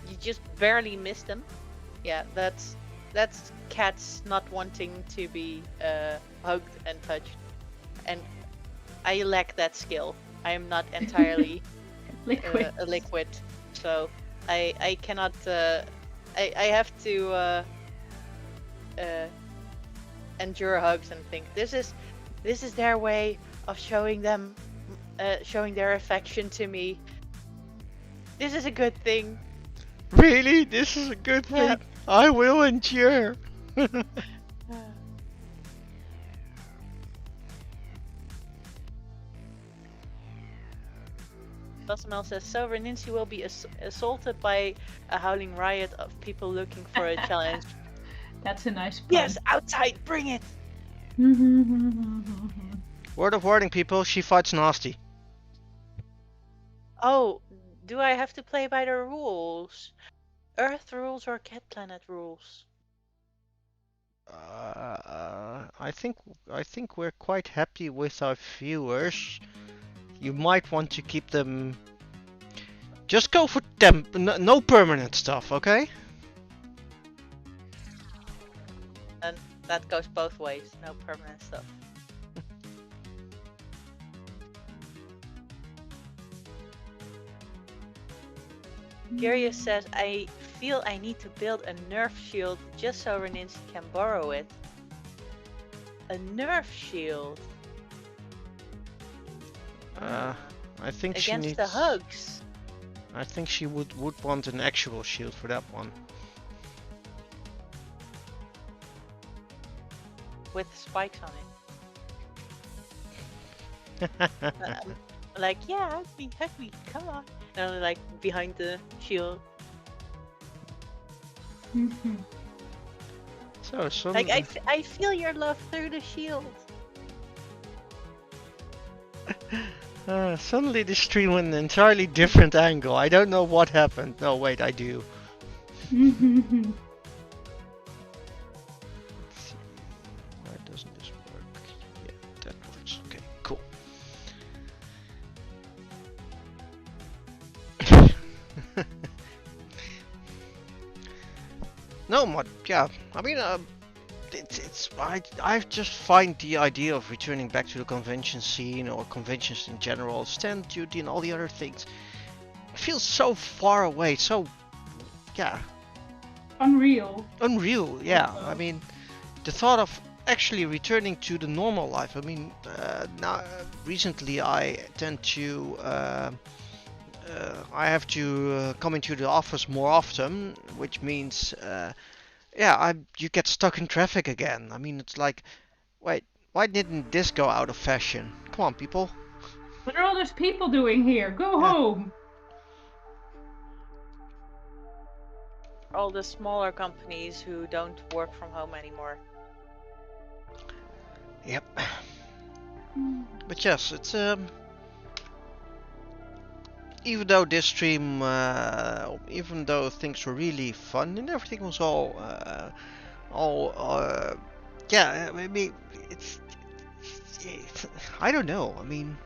you just barely miss them. Yeah, that's cats not wanting to be hugged and touched, and I lack that skill. I am not entirely Liquid. a liquid, so I cannot. I have to endure hugs and think this is their way of showing their affection to me. This is a good thing. Really? This is a good thing. Yeah. I will endure. Bassamel says, so Reninsi will be assaulted by a howling riot of people looking for a challenge. That's a nice pun. Yes, outside, bring it! Word of warning, people. She fights nasty. Oh, do I have to play by the rules? Earth rules or Cat Planet rules? I think we're quite happy with our viewers. You might want to keep them. Just go for temp. No permanent stuff, okay? And that goes both ways. No permanent stuff. Curious says, I feel I need to build a Nerf shield just so Reninsi can borrow it. A Nerf shield? I think she Against needs. the hugs. I think she would want an actual shield for that one. With spikes on it. Like, yeah, hug me, come on. And I'm like behind the shield. So some. Like, I feel your love through the shield. Suddenly the stream went an entirely different angle. I don't know what happened. No, wait, I do. Let's see. Why doesn't this work? Yeah, that works. Okay, cool. No, yeah. I mean, I just find the idea of returning back to the convention scene or conventions in general, stand duty and all the other things, feels so far away. So, yeah. Unreal. Unreal, yeah. I mean, the thought of actually returning to the normal life. I mean, now recently I tend to. I have to come into the office more often, which means, you get stuck in traffic again. I mean, it's like, wait, why didn't this go out of fashion? Come on, people. What are all those people doing here? Go home. All the smaller companies who don't work from home anymore. Yep. But yes, it's even though this stream, even though things were really fun and everything was maybe I don't know. I mean,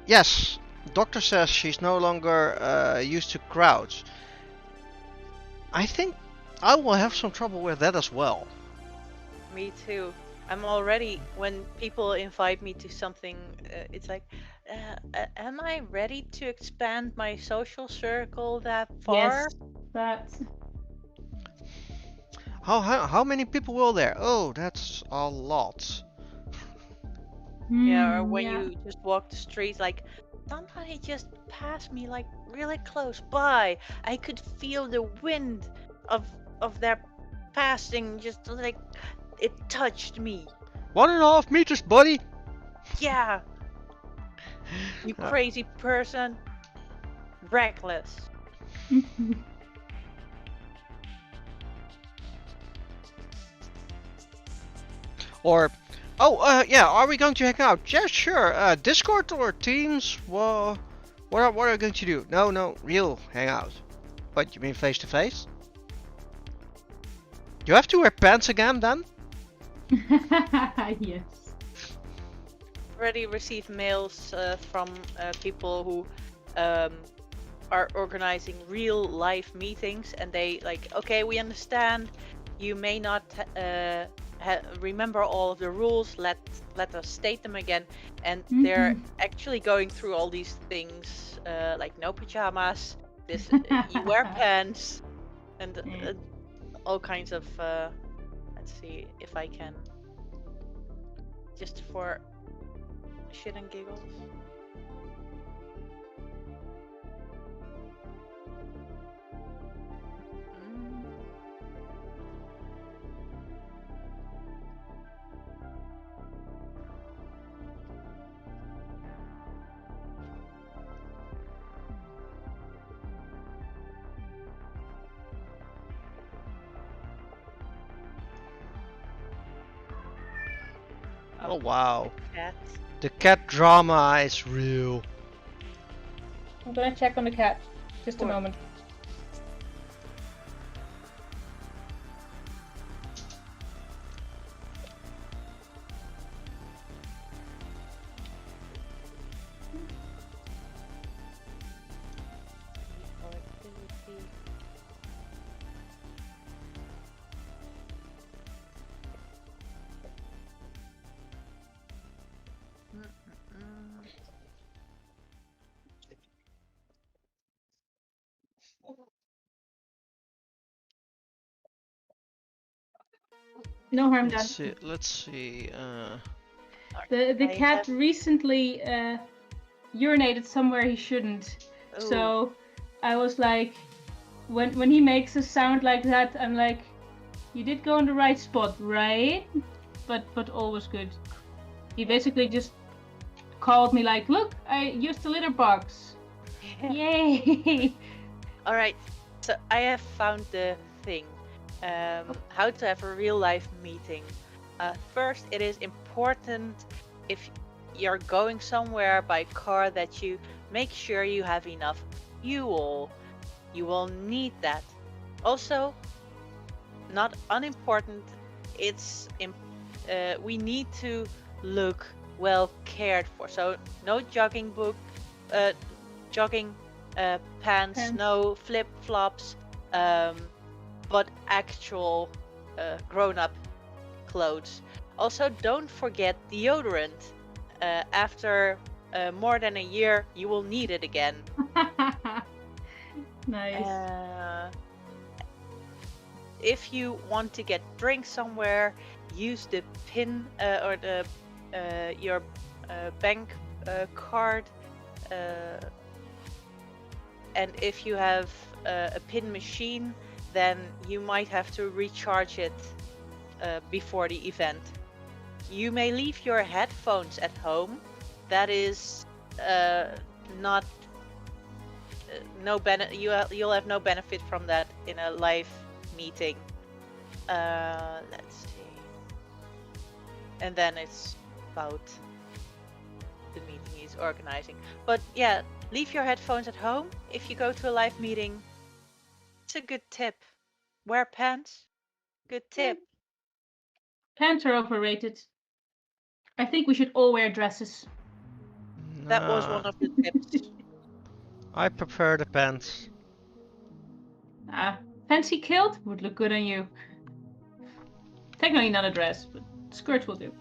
Yes, doctor says she's no longer used to crowds. I think I will have some trouble with that as well. Me too. I'm already, when people invite me to something, it's like, am I ready to expand my social circle that far? Yes, that. How many people will there? Oh, that's a lot. Yeah, or when Yeah. you just walk the streets, like, somebody just passed me, like, really close by. I could feel the wind of their passing, just like, it touched me. 1.5 meters, buddy. Yeah, you Uh, crazy person. Reckless. or, oh, yeah. Are we going to hang out? Yeah, sure. Discord or Teams? Well, what are we going to do? No, real hangout. What, you mean face to face? You have to wear pants again then? Yes. Already received mails from people who are organizing real life meetings, and they like, okay, we understand you may not remember all of the rules. Let us state them again, and they're actually going through all these things, like no pajamas. This you wear pants, and all kinds of. Let's see if I can. Just for shit and giggles. Oh wow. Cat. The cat drama is real. I'm gonna check on the cat. Just a moment. No harm done. Let's see. The cat recently urinated somewhere he shouldn't. Ooh. So I was like, when he makes a sound like that, I'm like, you did go in the right spot, right? But all was good. He basically just called me like, look, I used the litter box. Yay! All right, so I have found the thing. How to have a real life meeting. First, it is important if you're going somewhere by car that you make sure you have enough fuel. You will need that. Also, not unimportant, we need to look well cared for. So no jogging pants, no flip flops, but actual grown-up clothes. Also, don't forget deodorant. After more than a year, you will need it again. Nice. If you want to get drinks somewhere, use the PIN or the your bank card. And if you have a PIN machine, then you might have to recharge it before the event. You may leave your headphones at home. That is not you'll have no benefit from that in a live meeting. Let's see. And then it's about the meeting he's organizing. But yeah, leave your headphones at home if you go to a live meeting. It's a good tip. Wear pants. Good tip. Pants are overrated. I think we should all wear dresses. That was Nah, one of the tips. I prefer the pants. Fancy kilt would look good on you. Technically not a dress, but skirt will do.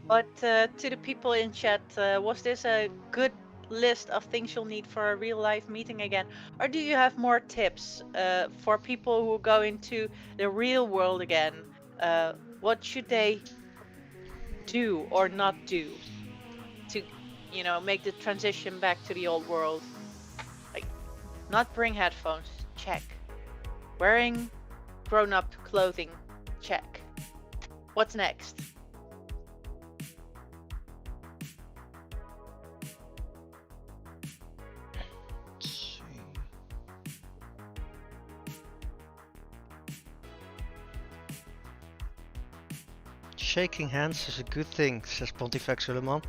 But to the people in chat, was this a good list of things you'll need for a real life meeting again? Or do you have more tips for people who go into the real world again? What should they do or not do to, make the transition back to the old world? Like, not bring headphones, check. Wearing grown-up clothing, check. What's next? Let's see. Shaking hands is a good thing, says Pontifex Suleiman.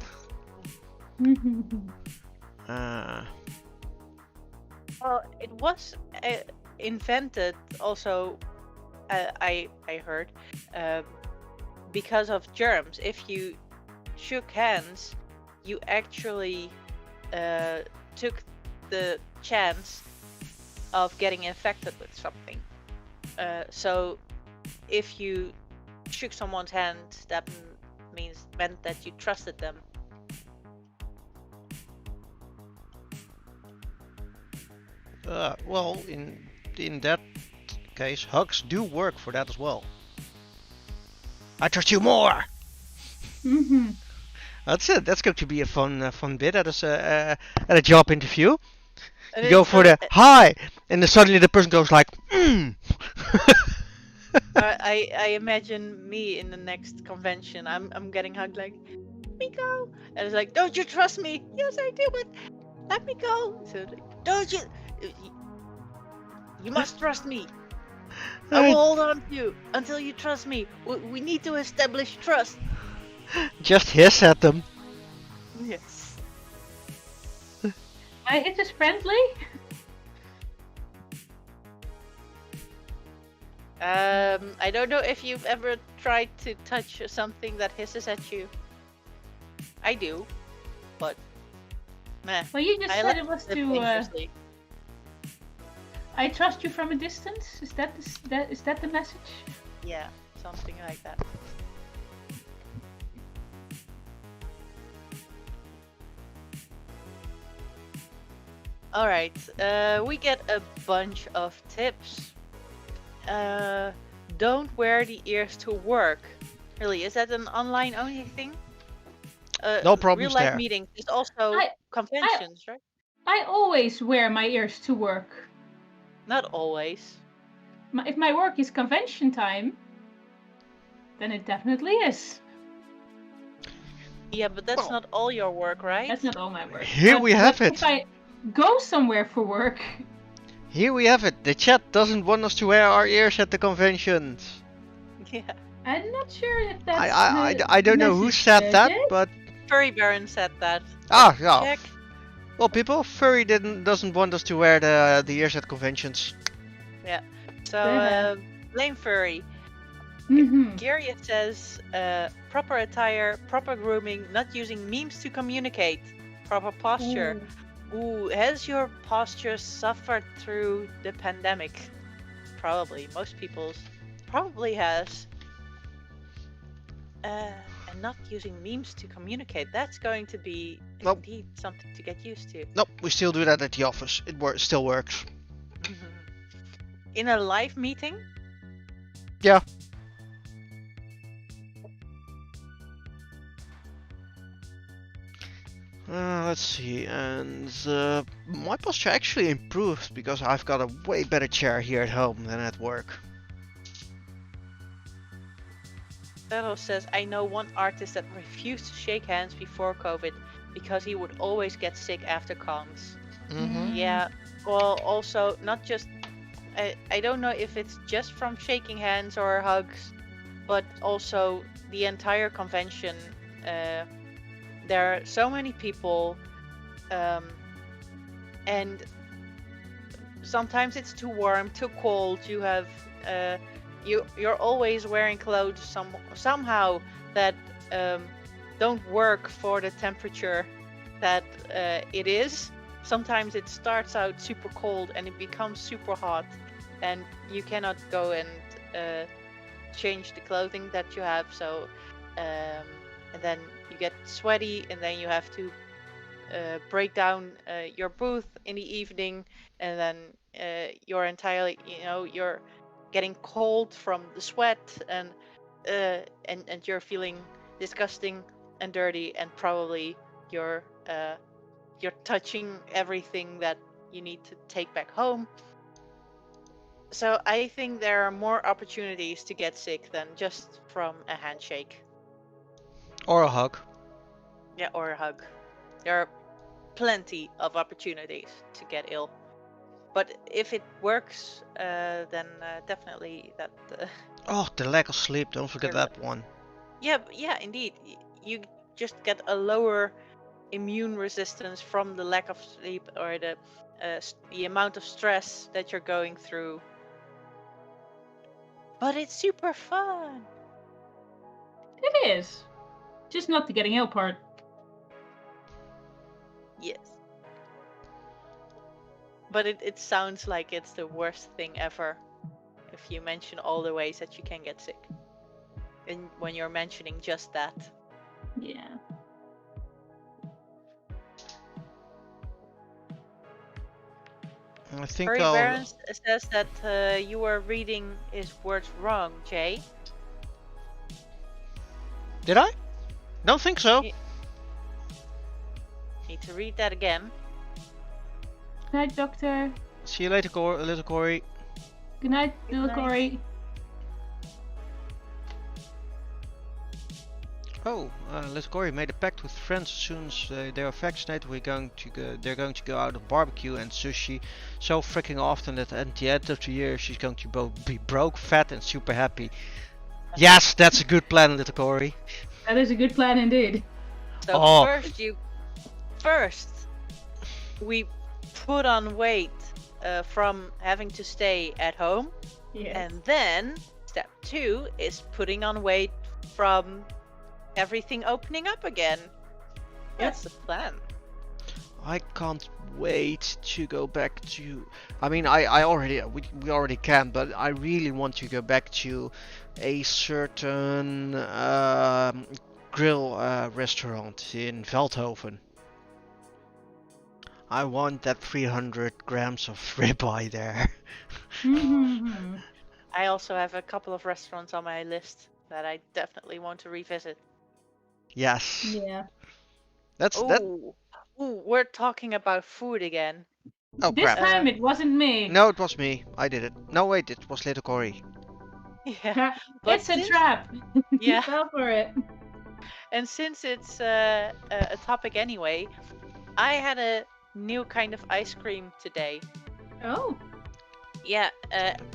Well, it was invented also, I heard, because of germs. If you shook hands, you actually took the chance of getting infected with something. So if you shook someone's hand, that meant that you trusted them. Well, in that case, hugs do work for that as well. I trust you more. That's it. That's going to be a fun bit at a job interview. And You go for the hi, and then suddenly the person goes like, I imagine me in the next convention. I'm getting hugged like, let me go, and it's like, don't you trust me? Yes, I do, but let me go. So like, don't you? You must trust me. I will hold on to you until you trust me. We need to establish trust. Just hiss at them. Yes. My hit is friendly. I don't know if you've ever tried to touch something that hisses at you. I do, but meh. Well, you just I said like it was it to. dangerously. I trust you from a distance. Is that the message? Yeah, something like that. All right, we get a bunch of tips. Don't wear the ears to work. Really, is that an online only thing? No problems real life there. meetings is also conventions, right? I always wear my ears to work. Not always. If my work is convention time, then it definitely is. Yeah, but that's Well, not all your work, right? That's not all my work. Here we have it. If I go somewhere for work. Here we have it. The chat doesn't want us to wear our ears at the conventions. Yeah. I'm not sure if that's. I don't know who said that, but Furry Baron said that. yeah. Check. Well, people, furry doesn't want us to wear the ears at conventions. Yeah. So blame Furry. Mm-hmm. Gary says proper attire, proper grooming, not using memes to communicate, proper posture. Ooh, has your posture suffered through the pandemic? Probably. Most people's probably has. And not using memes to communicate. That's going to be indeed something to get used to. Nope, we still do that at the office. It still works. In a live meeting? Yeah. Let's see, and my posture actually improved because I've got a way better chair here at home than at work. Vero says, I know one artist that refused to shake hands before COVID because he would always get sick after cons. Mm-hmm. Yeah, well, also, not just, I don't know if it's just from shaking hands or hugs, but also the entire convention. There are so many people, and sometimes it's too warm, too cold. You have, you're always wearing clothes somehow that don't work for the temperature that it is. Sometimes it starts out super cold and it becomes super hot, and you cannot go and change the clothing that you have. So, and then you get sweaty, and then you have to break down your booth in the evening, and then you're entirely, you're getting cold from the sweat, and you're feeling disgusting and dirty, and probably you're touching everything that you need to take back home. So I think there are more opportunities to get sick than just from a handshake. Or a hug. Yeah, or a hug. There are plenty of opportunities to get ill. But if it works, then definitely that. Oh, the lack of sleep. Don't forget that one. Yeah, indeed. You just get a lower immune resistance from the lack of sleep, or the amount of stress that you're going through. But it's super fun. It is. Just not the getting ill part. Yes. But it sounds like it's the worst thing ever if you mention all the ways that you can get sick. And when you're mentioning just that. Yeah. I think Harry I'll... Barons says that you were reading his words wrong, Jay. Did I? Don't think so. Need to read that again. Good night, Doctor. See you later, little Corey. Good night, little night. Corey. Oh, little Corey made a pact with friends. As soon as they are vaccinated, they're going to go out of barbecue and sushi so freaking often that at the end of the year she's going to be broke, fat, and super happy. Yes, that's a good plan, little Corey. That is a good plan indeed. So first we put on weight from having to stay at home, and then step 2 is putting on weight from everything opening up again. That's the plan. I can't wait to go back to... I mean, we already can, but I really want to go back to a certain grill restaurant in Veldhoven. I want that 300 grams of ribeye there. I also have a couple of restaurants on my list that I definitely want to revisit. Yes. Yeah. Ooh, we're talking about food again. Oh, This crap. time it wasn't me. No, it was me. I did it. No, wait, it was little Corey. Yeah. But It's a trap. Yeah. You fell for it. And since it's a topic anyway, I had a new kind of ice cream today. Oh. Yeah,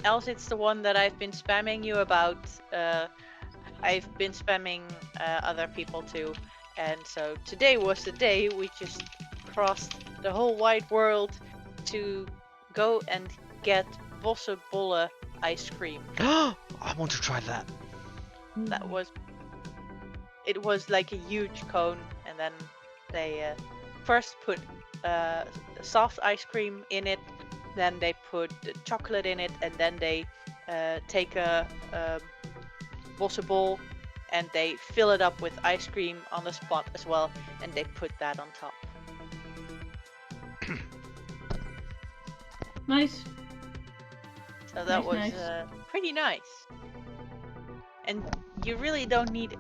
else it's the one that I've been spamming you about. I've been spamming other people too. And so today was the day we just crossed the whole wide world to go and get Bosse ice cream. I want to try that. It was like a huge cone, and then they first put soft ice cream in it, then they put chocolate in it, and then they take a Bosse bol and they fill it up with ice cream on the spot as well, and they put that on top. Nice. So that was Nice. pretty nice. And you really don't need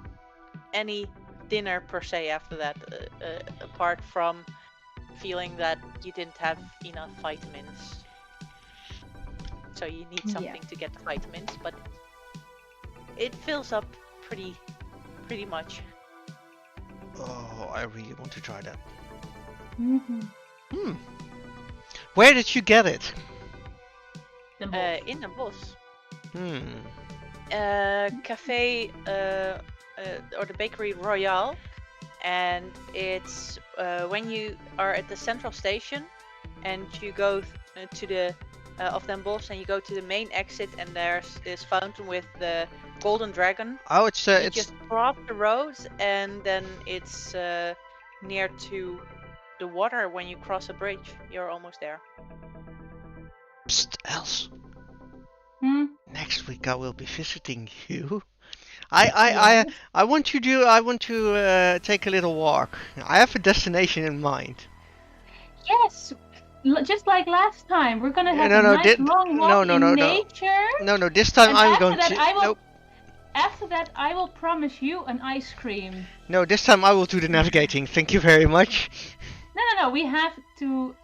any dinner per se after that, apart from feeling that you didn't have enough vitamins. So you need something to get the vitamins, but it fills up pretty much. Oh, I really want to try that. Mm-hmm. Where did you get it? In the bos. Cafe or the Bakery Royale, and it's when you are at the central station and you go to the of Den Bosch and you go to the main exit, and there's this fountain with the golden dragon. Oh, it's just cross the road, and then it's near to the water when you cross a bridge. You're almost there. Psst, Else. Hmm? Next week I will be visiting you. I want to take a little walk. I have a destination in mind. Yes, just like last time. We're gonna have No, a no, nice long walk in nature. no. This time And I'm after going that, to. I will. Nope. After that, I will promise you an ice cream. No, this time I will do the navigating. Thank you very much. No. We have to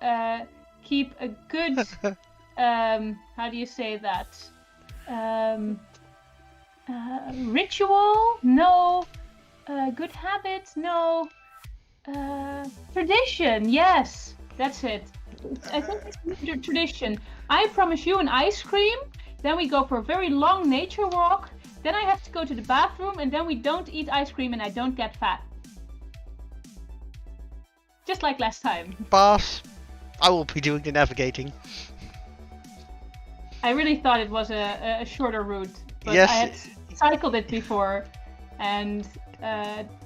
keep a good. How do you say that? Ritual? No. Good habits? No. Tradition? Yes, that's it. I think it's the tradition. I promise you an ice cream. Then we go for a very long nature walk. Then I have to go to the bathroom, and then we don't eat ice cream, and I don't get fat. Just like last time. Pass. I will be doing the navigating. I really thought it was a shorter route, but Yes. I had cycled it before, and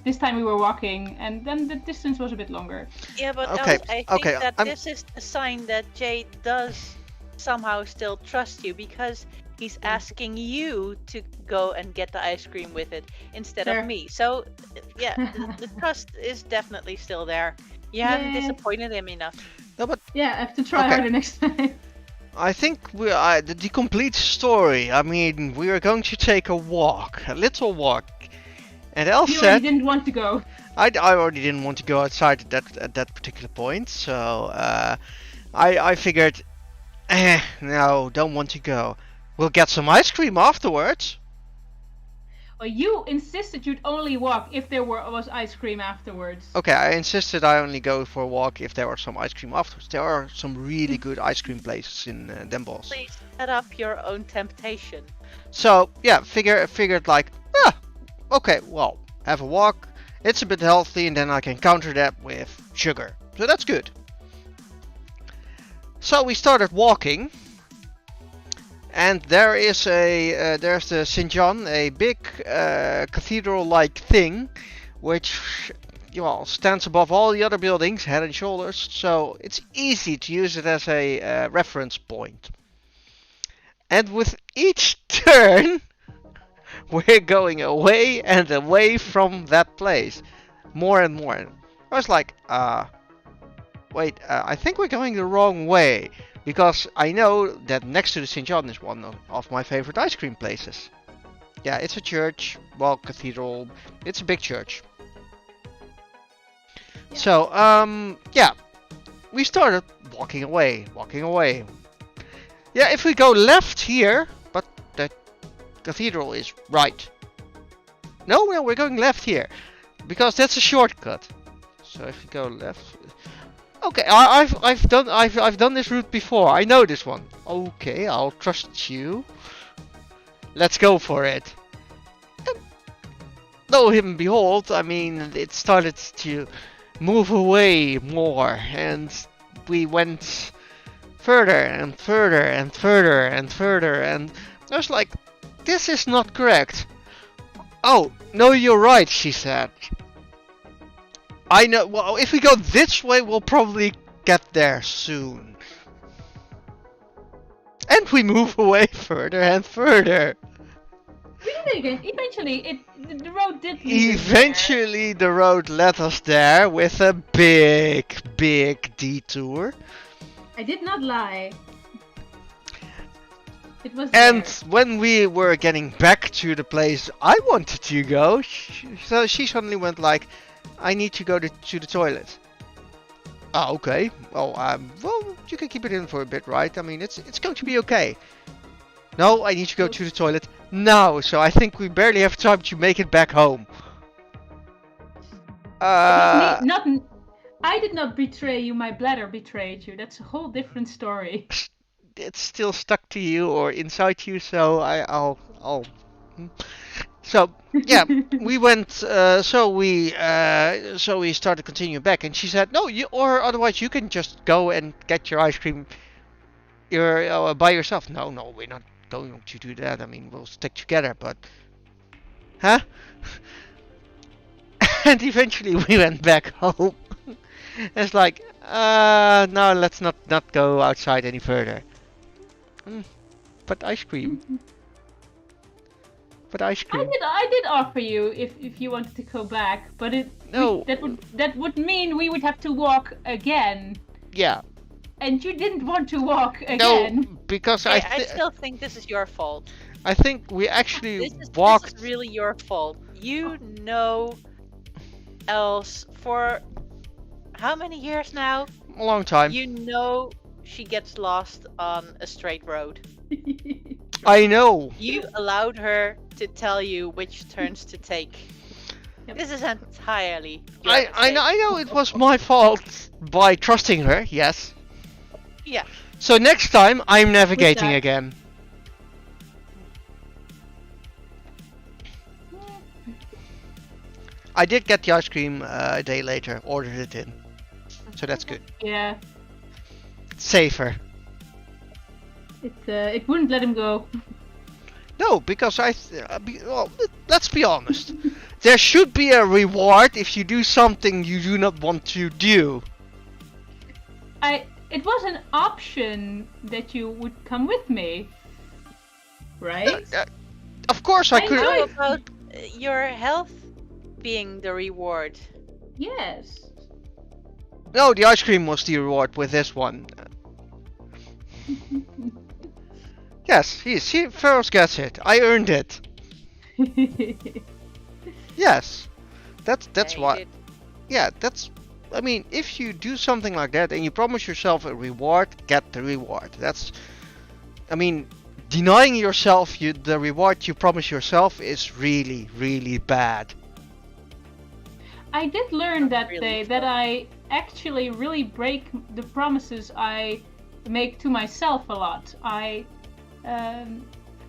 this time we were walking, and then the distance was a bit longer. Yeah, but Okay, Els, I think okay, that I'm- this is a sign that Jay does somehow still trust you because he's asking you to go and get the ice cream with it instead Sure. of me. So, yeah, the trust is definitely still there. You haven't Yay. disappointed him enough. No, but Yeah, I have to try Okay. harder next time. I think the complete story. I mean, we are going to take a walk, a little walk. And Elle You already said, didn't want to go. I already didn't want to go outside at that particular point, so I figured, no, don't want to go. We'll get some ice cream afterwards. Well, you insisted you'd only walk if there was ice cream afterwards. Okay, I insisted I only go for a walk if there was some ice cream afterwards. There are some really good ice cream places in Den Bosch. Please set up your own temptation. So yeah, figured like, okay, well, have a walk. It's a bit healthy, and then I can counter that with sugar. So that's good. So we started walking, and there is there's the St. John, a big cathedral-like thing, which stands above all the other buildings, head and shoulders. So it's easy to use it as a reference point. And with each turn, we're going away and away from that place, more and more. I was like, wait, I think we're going the wrong way, because I know that next to the St. John is one of my favorite ice cream places. Yeah, it's a church, well, cathedral, it's a big church. Yeah. So, yeah, we started walking away. Yeah, if we go left here, but the cathedral is right. No, we're going left here, because that's a shortcut. So if you go left, okay, I've done this route before. I know this one. Okay, I'll trust you. Let's go for it. And lo and behold, I mean, it started to move away more, and we went further and further and further and further, and I was like, this is not correct. Oh, no, you're right, she said. I know, well, if we go this way, we'll probably get there soon. And we move away further and further. Really, eventually, the road did lead us there. Eventually, the road led us there with a big, big detour. I did not lie. It was And there. when we were getting back to the place I wanted to go, so she suddenly went like, I need to go to the toilet. Ah, okay. Well, you can keep it in for a bit, right? I mean, it's going to be okay. No, I need to go to the toilet now, so I think we barely have time to make it back home. It was me, I did not betray you, my bladder betrayed you. That's a whole different story. It's still stuck to you or inside you, so I'll. So yeah, we went. So we started continuing back, and she said, "No, or otherwise you can just go and get your ice cream. By yourself." No, we're not going to do that. I mean, we'll stick together, but, huh? And eventually we went back home. It's like, no, let's not go outside any further. Mm, but ice cream. But ice cream. I did offer you if you wanted to go back, but No. that would mean we would have to walk again, Yeah. and you didn't want to walk No, again. because I still think this is your fault. I think we actually This walked is really your fault. You know Els for how many years now? a long time. You know she gets lost on a straight road. I know. You allowed her to tell you which turns to take. Yep. This is entirely your I know it was my fault by trusting her. Yes. Yeah. So next time I'm navigating that. again. I did get the ice cream a day later. Ordered it in. So that's good. Yeah, Safer. it wouldn't let him go. No, because well, let's be honest. There should be a reward if you do something you do not want to do. It was an option that you would come with me, right? Of course I I could. know. How about your health being the reward? Yes. No, the ice cream was the reward with this one. Yes, he first gets it. I earned it. Yes, that's Yeah, you why. did. Yeah, that's. I mean, if you do something like that and you promise yourself a reward, get the reward. That's. I mean, denying yourself the reward you promise yourself is really, really bad. I did learn that Really day tough. that I actually really break the promises I make to myself a lot.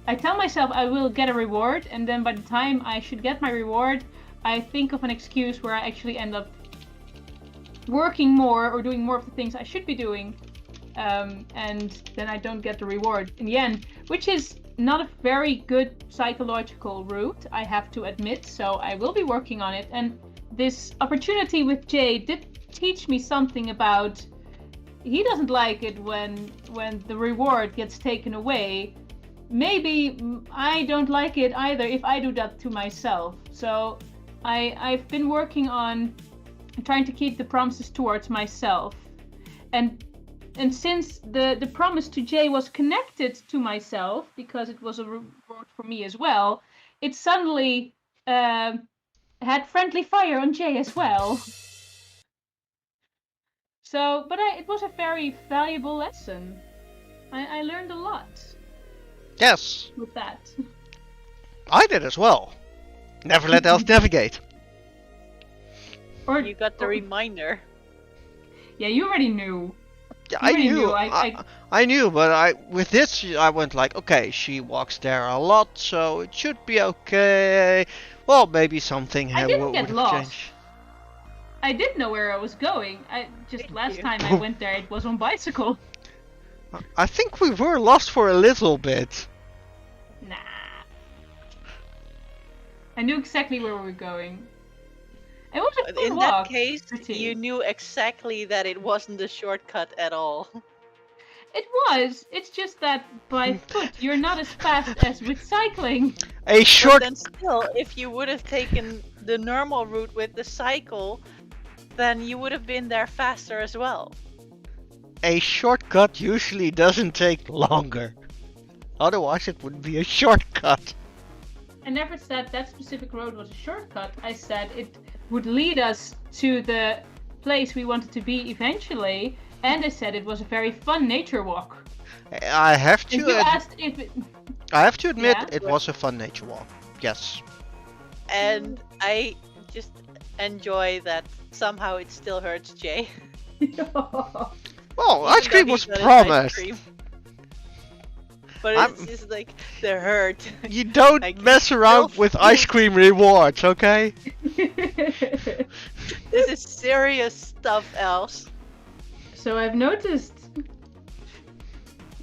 I tell myself I will get a reward, and then by the time I should get my reward, I think of an excuse where I actually end up working more or doing more of the things I should be doing, and then I don't get the reward in the end, which is not a very good psychological route, I have to admit, so I will be working on it. And this opportunity with Jay did teach me something about he doesn't like it when the reward gets taken away. Maybe I don't like it either if I do that to myself. So I've been working on trying to keep the promises towards myself. And since the promise to Jay was connected to myself, because it was a reward for me as well, it suddenly had friendly fire on Jay as well. So, but it was a very valuable lesson. I learned a lot Yes, with that. I did as well. Never let else navigate. Or You got the reminder. yeah, you already knew. Yeah, You I already knew. knew. I knew, but with this I went like, okay, she walks there a lot, so it should be okay. Well, maybe something I didn't would get have lost. changed. I did know where I was going. Thank Last you. time I went there, it was on bicycle. I think we were lost for a little bit. Nah. I knew exactly where we were going. It was a fun In walk. that case, pretty. you knew exactly that it wasn't a shortcut at all. It was. It's just that by foot you're not as fast as with cycling. A But short. then still, if you would have taken the normal route with the cycle, then you would have been there faster as well. A shortcut usually doesn't take longer. Otherwise, it would be a shortcut. I never said that specific road was a shortcut. I said it would lead us to the place we wanted to be eventually, and I said it was a very fun nature walk. I have If to. you asked if it, I have to admit, Yeah? it was a fun nature walk. Yes. And I just enjoy that somehow it still hurts Jay. Well, Even ice though cream he was got his ice promised. cream. But I'm- it's just like the hurt. You don't Like, mess around still with feel- ice cream rewards, okay? This is serious stuff, else. So I've noticed.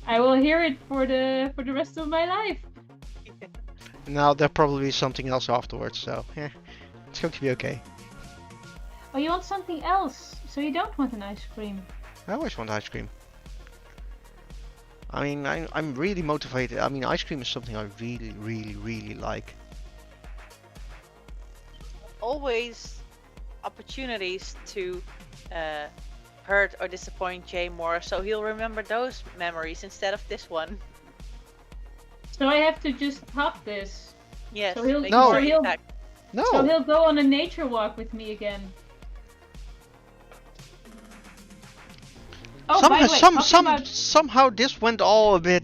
I will hear it for the rest of my life. Now there'll probably be something else afterwards, so yeah, it's going to be okay. Oh, you want something else So you don't want an ice cream? I always want ice cream. I mean, I'm really motivated. I mean, ice cream is something I really, really, really like. Always opportunities to hurt or disappoint Jay more, so he'll remember those memories instead of this one. So I have to just top this. Yes. So he'll, make No. sure so you he'll, attack. No. so he'll go on a nature walk with me again. Oh, by the way, Somehow this went all a bit.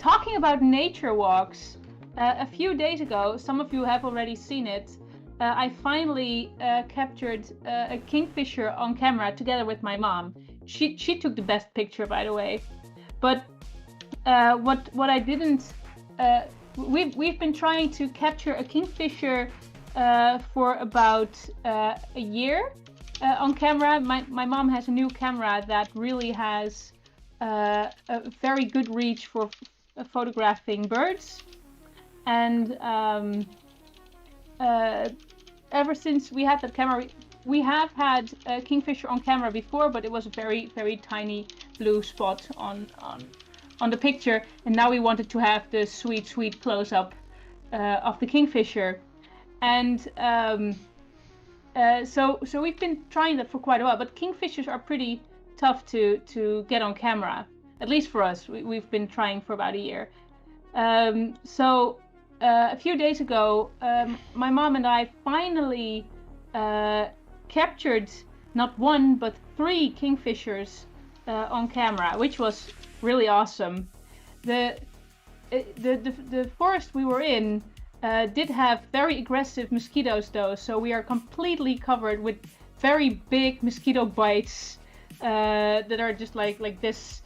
talking about nature walks, a few days ago, some of you have already seen it, I finally captured a kingfisher on camera together with my mom. She took the best picture, by the way. But what I didn't, we've been trying to capture a kingfisher for about a year on camera. My mom has a new camera that really has a very good reach for photographing birds, and ever since we had that camera, we have had a kingfisher on camera before, but it was a very, very tiny blue spot on the picture, and now we wanted to have the sweet close-up of the kingfisher. And so we've been trying that for quite a while, but kingfishers are pretty tough to get on camera, at least for us. We've been trying for about a year. So a few days ago, my mom and I finally captured not one but 3 kingfishers on camera, which was really awesome. The forest we were in did have very aggressive mosquitoes though, so we are completely covered with very big mosquito bites that are just like this.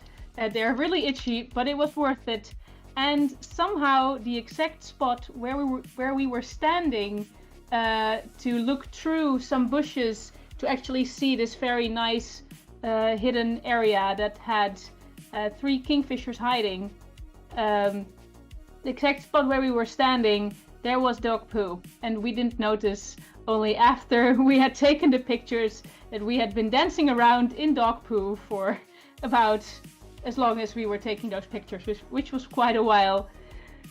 They're really itchy, but it was worth it. And somehow the exact spot where we were standing to look through some bushes to actually see this very nice hidden area that had 3 kingfishers hiding. The exact spot where we were standing, there was dog poo, and we didn't notice only after we had taken the pictures that we had been dancing around in dog poo for about as long as we were taking those pictures, which was quite a while.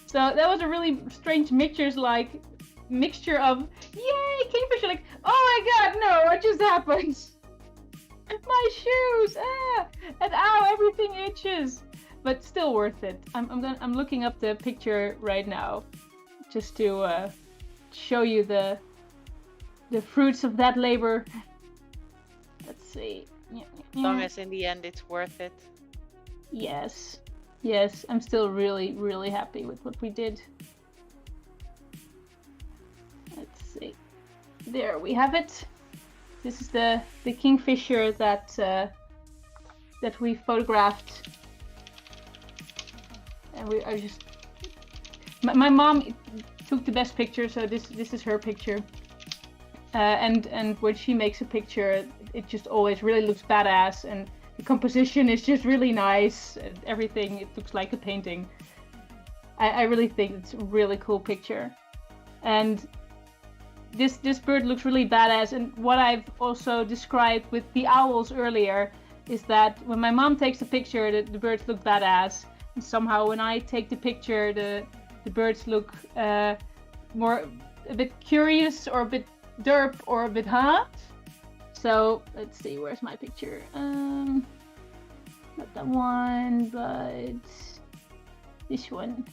So that was a really strange mixture of yay, kingfisher, like, oh my god, no, what just happened? My shoes, and ow, everything itches. But still worth it. I'm looking up the picture right now, just to show you the fruits of that labor. Let's see. As long as in the end it's worth it. Yes, I'm still really happy with what we did. Let's see. There we have it. This is the kingfisher that we photographed, and I just my mom took the best picture, so this is her picture. And when she makes a picture, it just always really looks badass, and the composition is just really nice. And everything, it looks like a painting. I really think it's a really cool picture. And this bird looks really badass. And what I've also described with the owls earlier is that when my mom takes a picture, the birds look badass. And somehow when I take the picture, the birds look more a bit curious, or a bit derp, or a bit hot. So let's see, where's my picture? Not that one, but this one.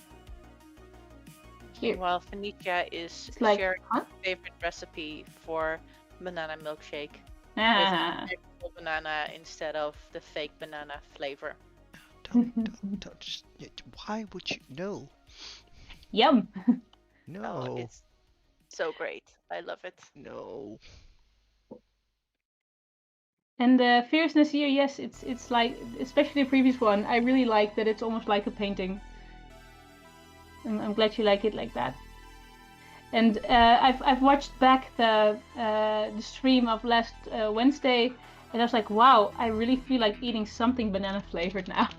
Here. While Phoenicia is like, sharing huh? her favorite recipe for banana milkshake with Ah. actual banana instead of the fake banana flavor. Don't. Why would you? No. Yum. No. Oh, it's so great. I love it. No. And the fierceness here, yes, it's like, especially the previous one, I really like that it's almost like a painting. I'm glad you like it like that. And I've watched back the stream of last Wednesday, and I was like, wow, I really feel like eating something banana flavored now.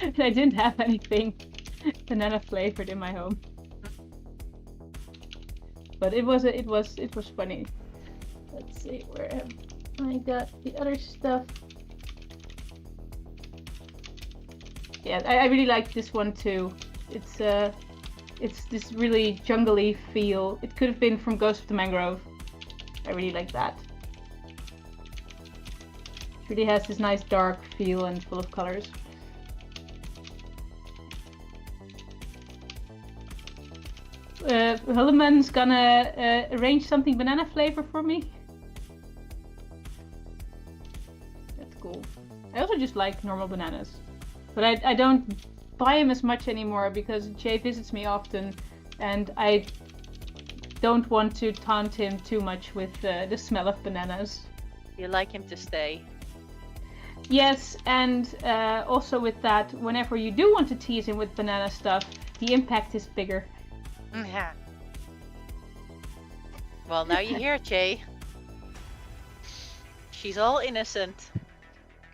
And I didn't have anything banana flavored in my home, but it was funny. Let's see, where have I got the other stuff? Yeah, I really like this one too. It's this really jungly feel. It could have been from Ghost of the Mangrove. I really like that. It really has this nice dark feel and full of colors. Hulleman's gonna arrange something banana flavor for me. That's cool. I also just like normal bananas. But I don't buy them as much anymore because Jay visits me often and I don't want to taunt him too much with the smell of bananas. You like him to stay. Yes, and also with that, whenever you do want to tease him with banana stuff, the impact is bigger. Yeah. Well, now you hear it, Jay. She's all innocent.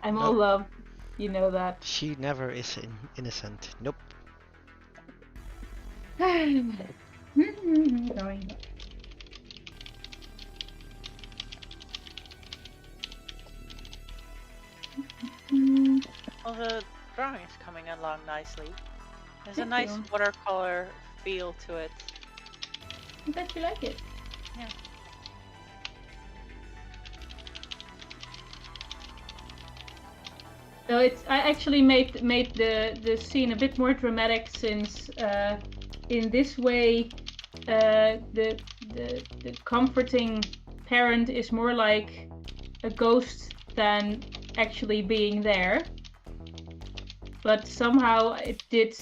I'm all love. You know that. She never is innocent. Nope. Going. Well, the drawing is coming along nicely. There's a Thank nice you. watercolor feel to it. I bet you like it. Yeah. So I actually made the scene a bit more dramatic since in this way the comforting parent is more like a ghost than actually being there. But somehow it did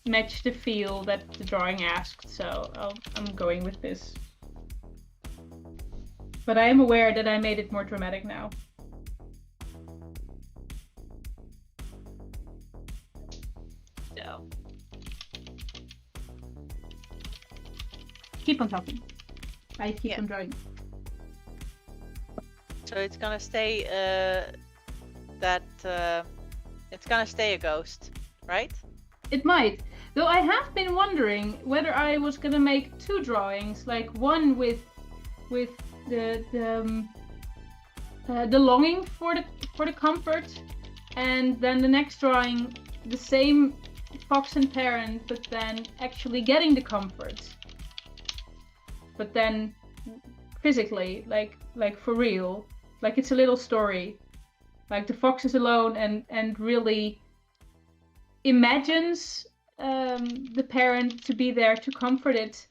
match the feel that the drawing asked, so I'm going with this. But I am aware that I made it more dramatic now. So keep on talking. I keep on drawing. So it's gonna stay it's gonna stay a ghost, right? It might. Though I have been wondering whether I was gonna make two drawings, like one with the longing for the comfort, and then the next drawing the same fox and parent, but then actually getting the comfort. But then physically, like for real, like it's a little story. Like the fox is alone and really imagines the parent to be there to comfort it,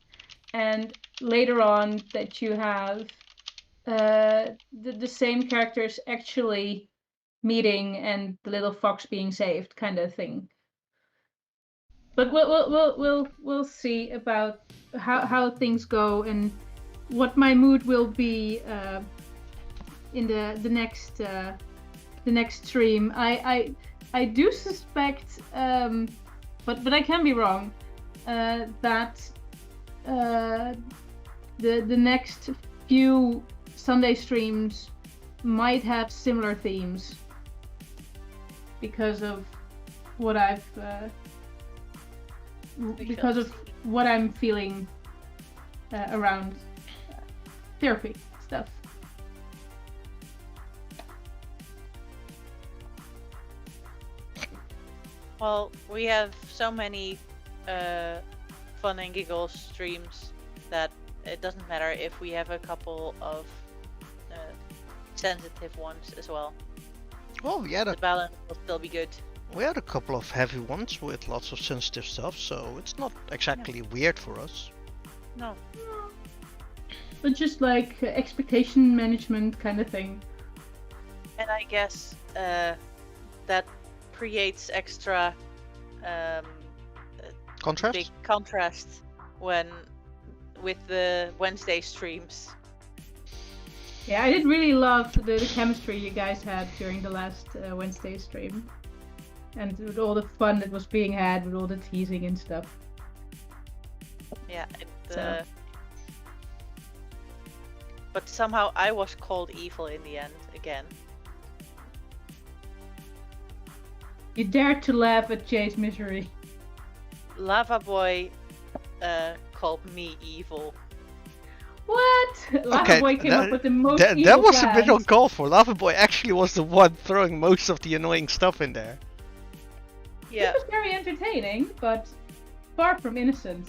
and later on that you have the same characters actually meeting and the little fox being saved, kind of thing. But we'll see about how things go and what my mood will be in the next stream. I do suspect, but I can be wrong, that the next few Sunday streams might have similar themes because of what I've because of what I'm feeling around therapy stuff. Well, we have so many fun and giggles streams that it doesn't matter if we have a couple of sensitive ones as well. Well, yeah, The balance will still be good. we had a couple of heavy ones with lots of sensitive stuff, so it's not exactly weird for us. No. But just like expectation management kind of thing. And I guess that creates extra Contrast? big contrast with the Wednesday streams. Yeah, I did really love the chemistry you guys had during the last Wednesday stream. And with all the fun that was being had with all the teasing and stuff. Yeah. So. But somehow I was called evil in the end again. You dared to laugh at Jay's misery. Lava Boy called me evil. What? Lava Okay, Boy came up with the most that evil was a bit plans. uncalled for. Lava Boy actually was the one throwing most of the annoying stuff in there. Yeah, It was very entertaining, but far from innocent.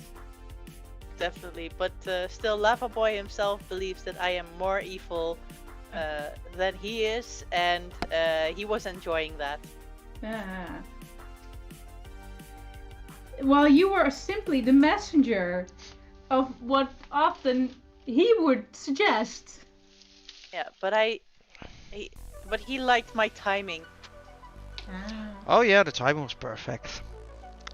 definitely. But still, Lava Boy himself believes that I am more evil than he is, and he was enjoying that. Ah. While you were simply the messenger of what often he would suggest. Yeah, but he liked my timing. Ah. Oh yeah, the timing was perfect.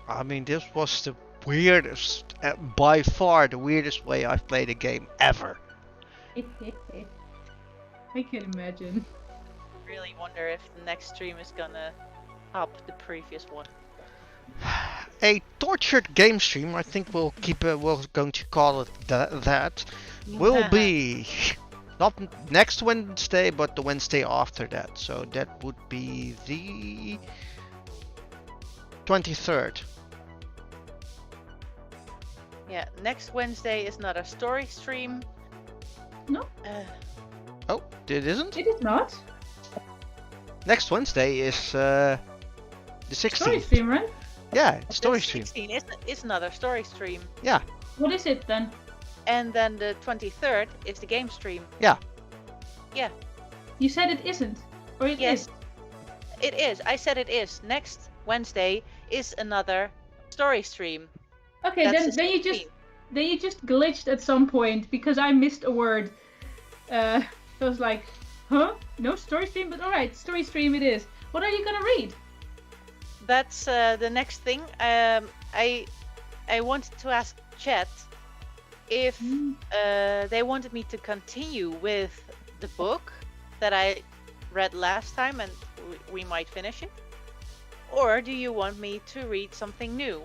I mean, this was the weirdest, by far the weirdest way I've played a game ever. I can imagine. Really wonder if the next stream is gonna top the previous one. A tortured game stream, I think we're going to call it that, will be not next Wednesday, but the Wednesday after that. So that would be the 23rd. Yeah, next Wednesday is not a story stream. No. Oh, it isn't? It is not. Next Wednesday is the 16th. Story stream, right? Yeah, story The stream. 16 is another story stream. Yeah. What is it then? And then the 23rd is the game stream. Yeah. Yeah. You said it isn't. Or it Yes. is. It is. I said it is. Next Wednesday is another story stream. Okay, That's then you just glitched at some point because I missed a word. I was like, huh? No story stream? But alright, story stream it is. What are you gonna read? That's the next thing. I wanted to ask chat if they wanted me to continue with the book that I read last time and we might finish it. Or do you want me to read something new?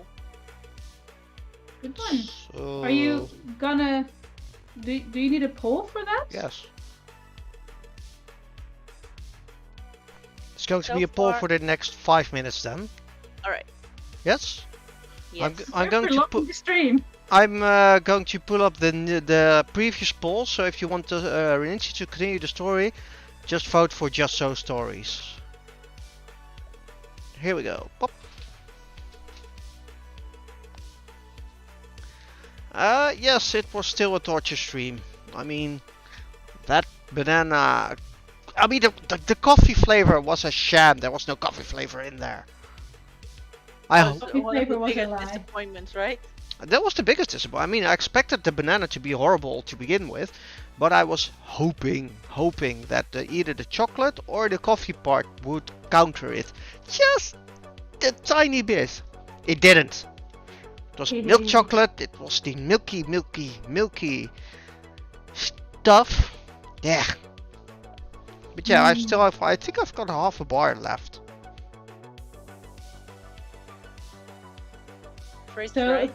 Good one. So... Are you gonna... Do you need a poll for that? Yes. It's going to So be a poll far- for the next 5 minutes then. Alright. Yes? Yes. I'm going to put... the stream. I'm going to pull up the previous poll, so if you want to Reninchi to continue the story, just vote for Just So Stories. Here we go. Pop. Yes, it was still a torture stream. I mean, that banana... I mean, the coffee flavor was a sham. There was no coffee flavor in there. That was Coffee one of flavor the was a biggest lie. disappointments, right? That was the biggest disappointment. I mean, I expected the banana to be horrible to begin with, but I was hoping that either the chocolate or the coffee part would counter it. Just a tiny bit. It didn't. It was milk chocolate. It was the milky stuff. Yeah. But yeah, I still have. I think I've got half a bar left. Fridge, So right?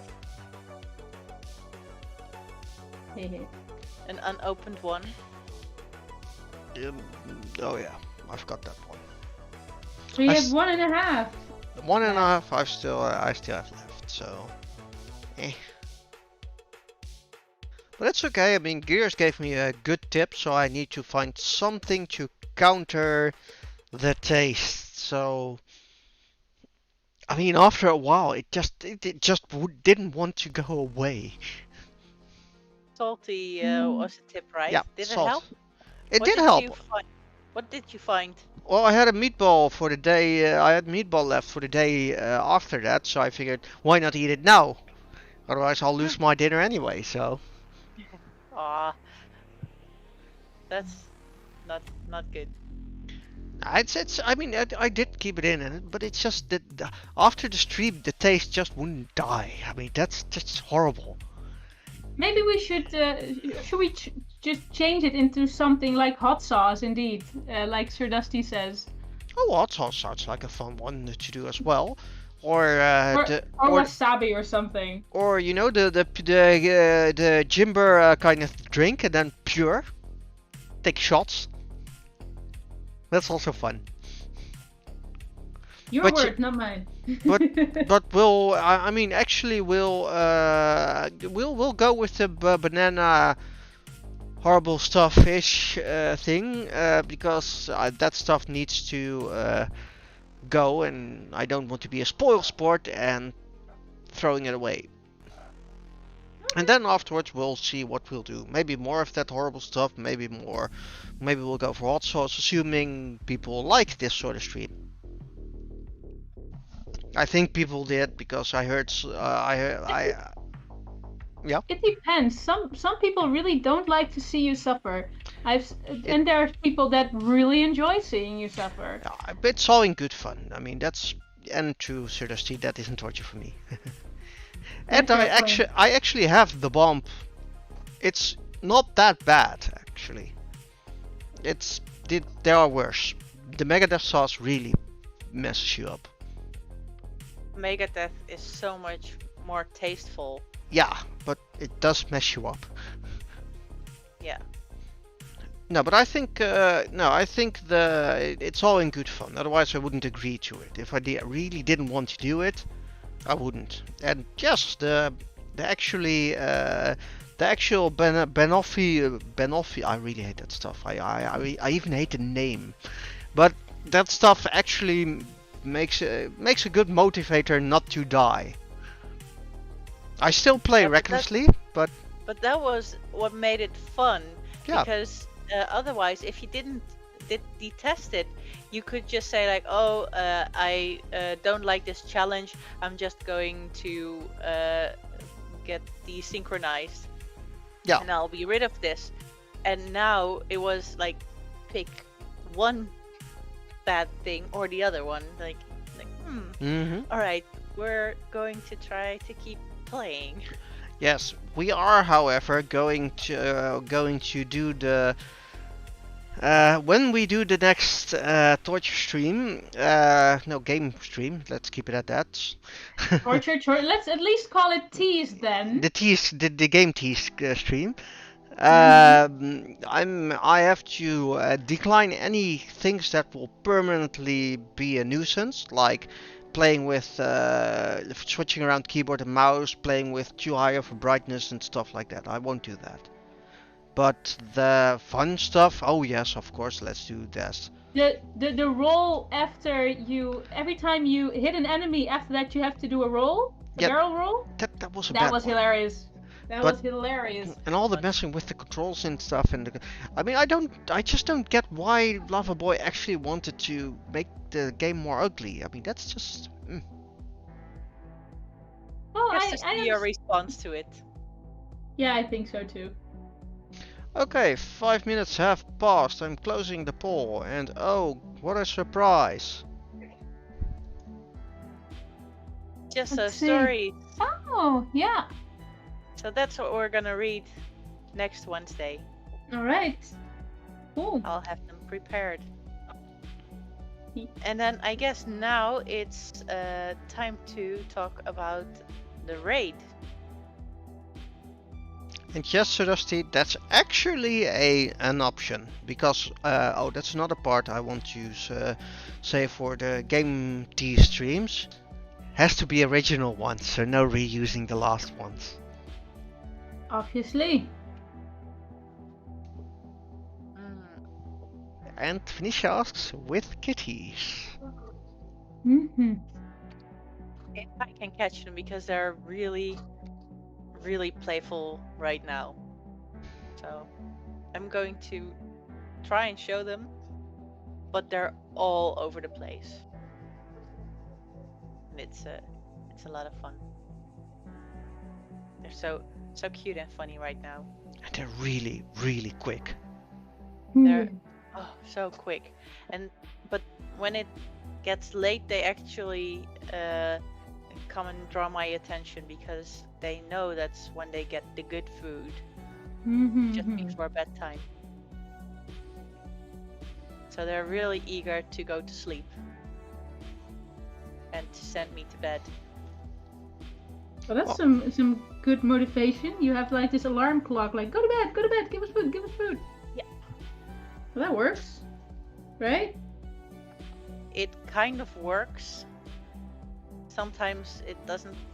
it's... An unopened one. Oh yeah, I've got that one. So you I have s- 1.5. One and a half. I still have left. So, But it's okay. I mean, Gears gave me a good tip, so I need to find something to counter the taste. So, I mean, after a while, it just didn't want to go away. Salty was a tip, right? Yeah, Did salt. it help? It What did help. you find? What did you find? Well, I had a meatball for the day. I had meatball left for the day after that, so I figured, why not eat it now? Otherwise, I'll lose my dinner anyway. So. Ah, that's not good. It's. I mean, I did keep it in, but it's just that after the stream, the taste just wouldn't die. I mean, that's just horrible. Maybe we should we just change it into something like hot sauce, indeed, like Sir Dusty says, Oh, hot sauce sounds like a fun one to do as well. Or or wasabi or something. or you know the Jimber kind of drink, and then pure. Take shots. That's also fun. Your But word, not mine. But we'll actually we'll go with the banana horrible stuff-ish thing, because that stuff needs to go, and I don't want to be a spoil sport and throwing it away. And then afterwards we'll see what we'll do. Maybe more of that horrible stuff, maybe more. Maybe we'll go for hot sauce, assuming people like this sort of stream. I think people did because I heard. Yeah. It depends. Some people really don't like to see you suffer. And there are people that really enjoy seeing you suffer. It's all in good fun. I mean, and to seriously, that isn't torture for me. And I actually have the bomb. It's not that bad actually. There are worse. The Megadeth sauce really messes you up. Megadeth is so much more tasteful. Yeah, but it does mess you up. Yeah. No, but I think it's all in good fun. Otherwise, I wouldn't agree to it. If I really didn't want to do it, I wouldn't. And yes, the actual Banoffee. I really hate that stuff. I even hate the name, but that stuff actually makes a good motivator not to die. I still play recklessly, but that was what made it fun. Yeah. Because otherwise, if you didn't detest it, you could just say like, oh, I don't like this challenge. I'm just going to get desynchronized. Yeah. And I'll be rid of this. And now it was like, pick one bad thing or the other one. Like all right, we're going to try to keep playing. Yes, we are, however, going to do the when we do the next torture stream, no, game stream. Let's keep it at that. Torture. Let's at least call it tease then. The game tease stream. I have to decline any things that will permanently be a nuisance, like playing with switching around keyboard and mouse, playing with too high of a brightness and stuff like that. I won't do that. But the fun stuff, oh yes, of course, let's do that. The roll after every time you hit an enemy, after that you have to do a roll, barrel roll. That was hilarious. That was hilarious. And all the messing with the controls and stuff, I just don't get why Lava Boy actually wanted to make the game more ugly. I mean, that's just. Well, I see your response to it. Yeah, I think so too. Okay, 5 minutes have passed. I'm closing the poll, and oh, what a surprise! Just a story. Oh, yeah. So that's what we're gonna read next Wednesday. All right. Cool. I'll have them prepared. And then I guess now it's time to talk about the raid. And yes, Rusty, that's actually an option, because that's another part I want to say for the game T streams. Has to be original ones, so no reusing the last ones. Obviously. And Venetia asks, with kitties. If I can catch them, because they're really, really playful right now. So I'm going to try and show them, but they're all over the place. And it's a lot of fun. They're so cute and funny right now. And they're really, really quick. They're so quick. But when it gets late, they actually come and draw my attention, because they know that's when they get the good food, just before bedtime. So they're really eager to go to sleep and to send me to bed. Well, that's some good motivation. You have like this alarm clock, like go to bed, give us food. Yeah. Well, that works, right? It kind of works. Sometimes it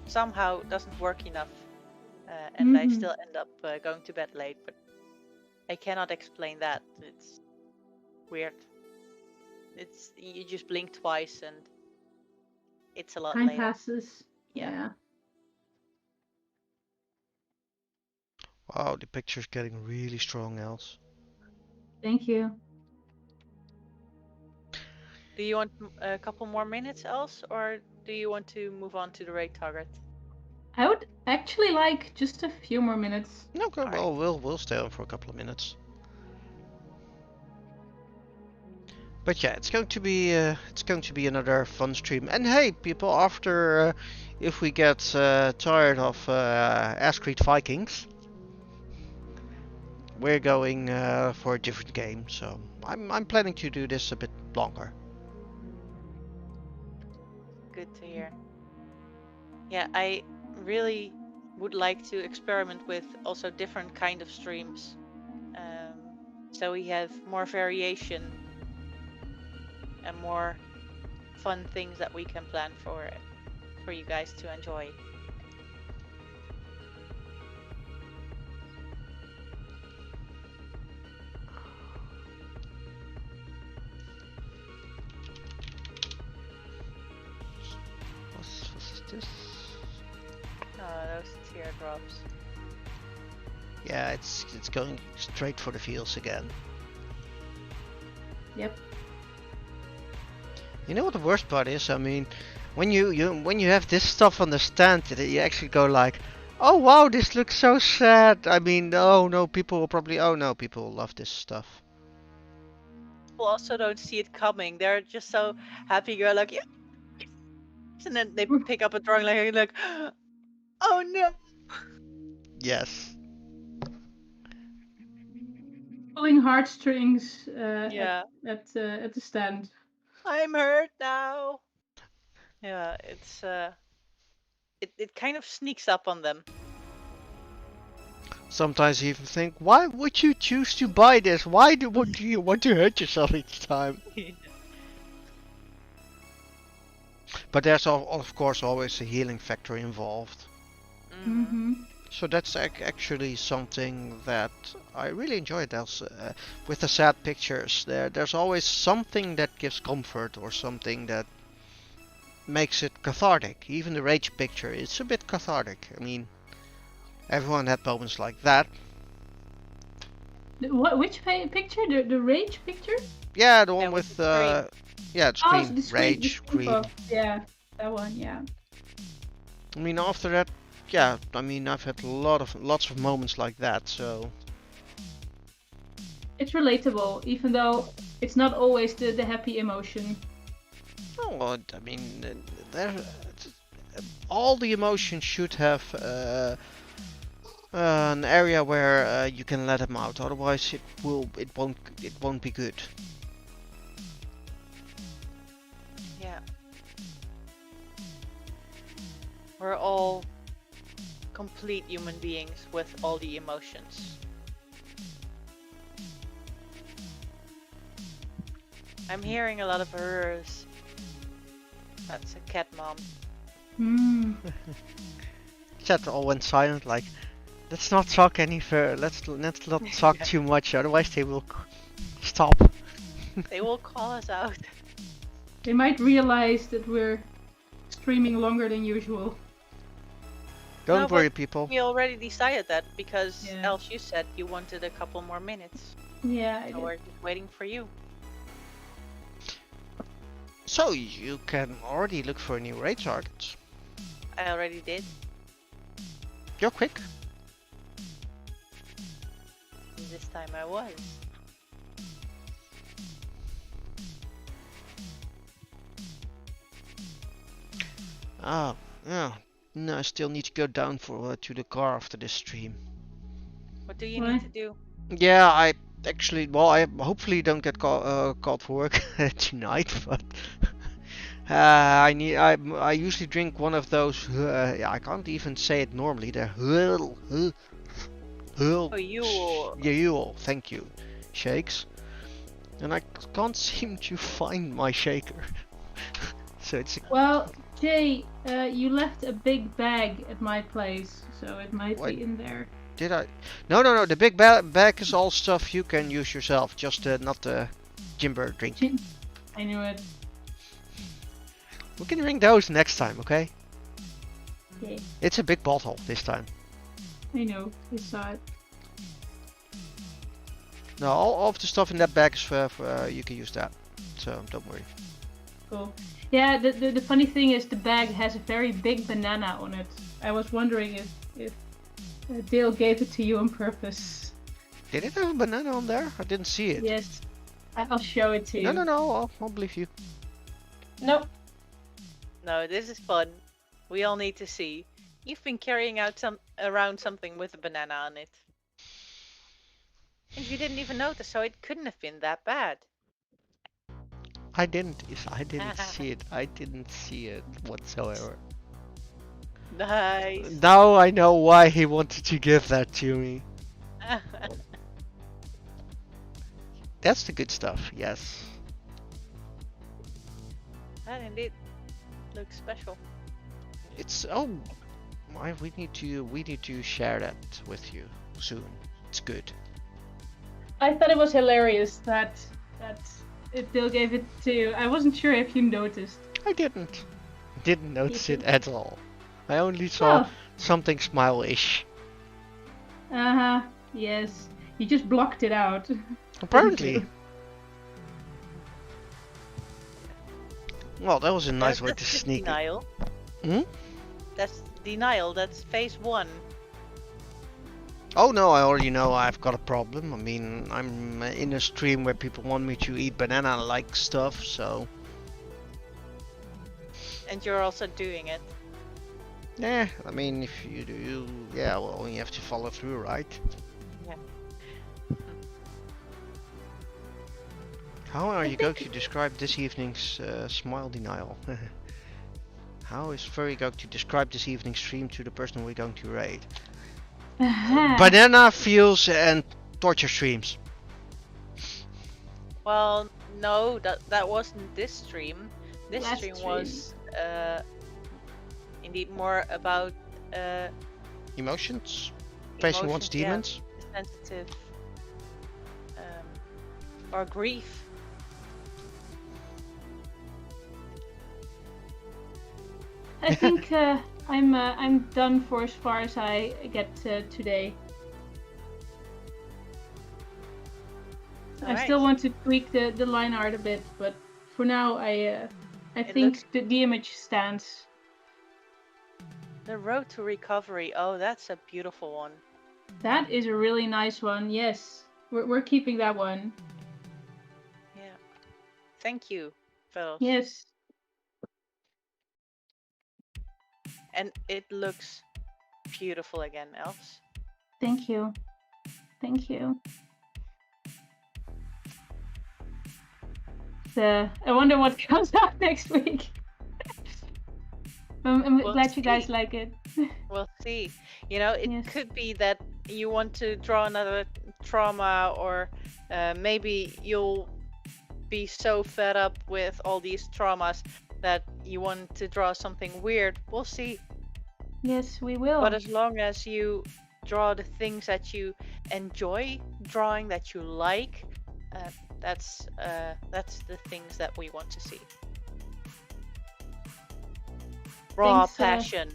somehow doesn't work enough, and I still end up going to bed late. But I cannot explain that. It's weird. It's you just blink twice and it's a lot Time later. passes. Yeah. Yeah. Wow, the picture's getting really strong, Els. Thank you. Do you want a couple more minutes else, or do you want to move on to the raid target? I would actually like just a few more minutes. Okay, Alright. well, we'll stay on for a couple of minutes. But yeah, it's going to be another fun stream. And hey, people, after if we get tired of Ascreed Vikings, we're going for a different game. So I'm planning to do this a bit longer. Good to hear. Yeah, I really would like to experiment with also different kind of streams, so we have more variation and more fun things that we can plan for you guys to enjoy. What's this? Oh, those teardrops. Yeah, it's going straight for the feels again. Yep. You know what the worst part is? I mean, when you have this stuff on the stand, you actually go like, "Oh wow, this looks so sad." I mean, oh no, people will probably, oh no, people will love this stuff. People also don't see it coming. They're just so happy. You're like, yeah. And then they pick up a drawing like, oh no. Yes. Pulling heartstrings Yeah. at the stand. I'm hurt now. Yeah, it's it kind of sneaks up on them. Sometimes you even think, why would you choose to buy this? Why do you want to hurt yourself each time? But there's of course always a healing factor involved. Mm-hmm. So that's actually something that I really enjoyed. With the sad pictures, there's always something that gives comfort or something that makes it cathartic. Even the rage picture, it's a bit cathartic. I mean, everyone had moments like that. Which picture? The rage picture? Yeah, the one with with the yeah, Oh, scream, the rage, scream. scream. Yeah, that one. Yeah. I mean, after that, yeah, I mean, I've had lots of moments like that. So It's relatable, even though it's not always the happy emotion. oh, I mean, all the emotions should have an area where you can let them out. Otherwise, it won't be good. Yeah. We're all complete human beings with all the emotions. I'm hearing a lot of hers. That's a cat mom. Hmm. Chat all went silent. Like, let's not talk any further. Let's not talk too much. Otherwise, they will stop. They will call us out. They might realize that we're streaming longer than usual. Don't No, worry, but people. We already decided that because Yeah. else you said you wanted a couple more minutes. Yeah, I So did. we're just waiting for you. So you can already look for new raid targets. I already did. You're quick. This time I was. Oh, yeah. No, I still need to go down to the car after this stream. What do you Why? need to do? Yeah, I actually, well, I hopefully don't get called for work tonight, but I usually drink one of those. Yeah, I can't even say it normally. They're Oh, you. Yule, thank you, shakes, and I can't seem to find my shaker. So it's Well, Jay, you left a big bag at my place, so it might Wait. be in there. Did I? No. The big bag is all stuff you can use yourself. Just not the Jimber drink. I knew it. We can drink those next time, okay? Okay. It's a big bottle this time. I know. I saw it. No, all of the stuff in that bag is you can use that. So don't worry. Cool. Yeah, the funny thing is the bag has a very big banana on it. I was wondering if Dale gave it to you on purpose. Did it have a banana on there? I didn't see it. Yes. I'll show it to you. No. I'll believe you. Nope. No, this is fun. We all need to see. You've been carrying out around something with a banana on it. And you didn't even notice, so it couldn't have been that bad. I didn't see it. I didn't see it whatsoever. Nice. Now I know why he wanted to give that to me. That's the good stuff, yes. That indeed looks special. It's we need to share that with you soon. It's good. I thought it was hilarious that Dale gave it to you. I wasn't sure if you noticed. I didn't notice it at all. I only saw something smile-ish. Yes. You just blocked it out. Apparently. Well, that was a nice way to That's just sneak it. denial. That's denial. That's phase 1. Oh no, I already know I've got a problem. I mean, I'm in a stream where people want me to eat banana-like stuff, so... And you're also doing it. Yeah, I mean, if you do, yeah, well, you have to follow through, right? Yeah. How are you going to describe this evening's smile denial? How is Furry going to describe this evening's stream to the person we're going to raid? Banana feels and torture streams. Well, no, that wasn't this stream. This Last stream stream. was indeed more about Emotions? Facing one's emotions, yeah, demons? sensitive, or grief. I think I'm done for as far as I get today. I still want to tweak the line art a bit, but for now I think the image stands. The road to recovery. Oh, that's a beautiful one. That is a really nice one. Yes, we're keeping that one. Yeah. Thank you, fellows. Yes. And it looks beautiful again, Elves. Thank you. Thank you. I wonder what comes out next week. I'm We'll glad you guys see. like it. We'll see. You know, it Yes. could be that you want to draw another trauma, or maybe you'll be so fed up with all these traumas that you want to draw something weird. We'll see. Yes, we will. But as long as you draw the things that you enjoy drawing, that you like, that's the things that we want to see. Raw Thanks, passion.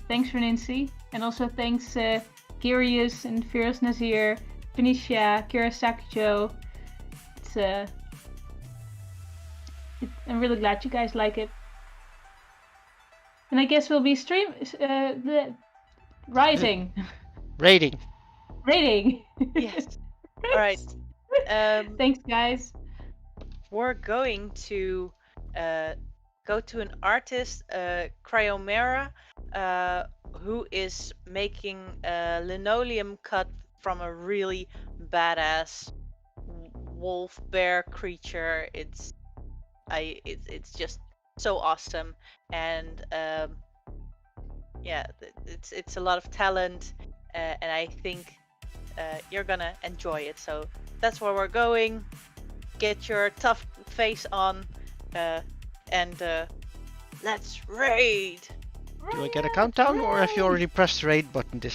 Thanks, Renancy. And also thanks, Kirius and Firas Nazir, Phoenicia, Kurosaki Joe. I'm really glad you guys like it. And I guess we'll be rising. Rating. Rating. Yes. All right. Thanks, guys. We're going to go to an artist, Cryomera, who is making a linoleum cut from a really badass wolf bear creature. It's just so awesome, and yeah, it's a lot of talent, and I think you're gonna enjoy it. So that's where we're going. Get your tough face on, and let's raid. Do I get a countdown, or have you already pressed the raid button this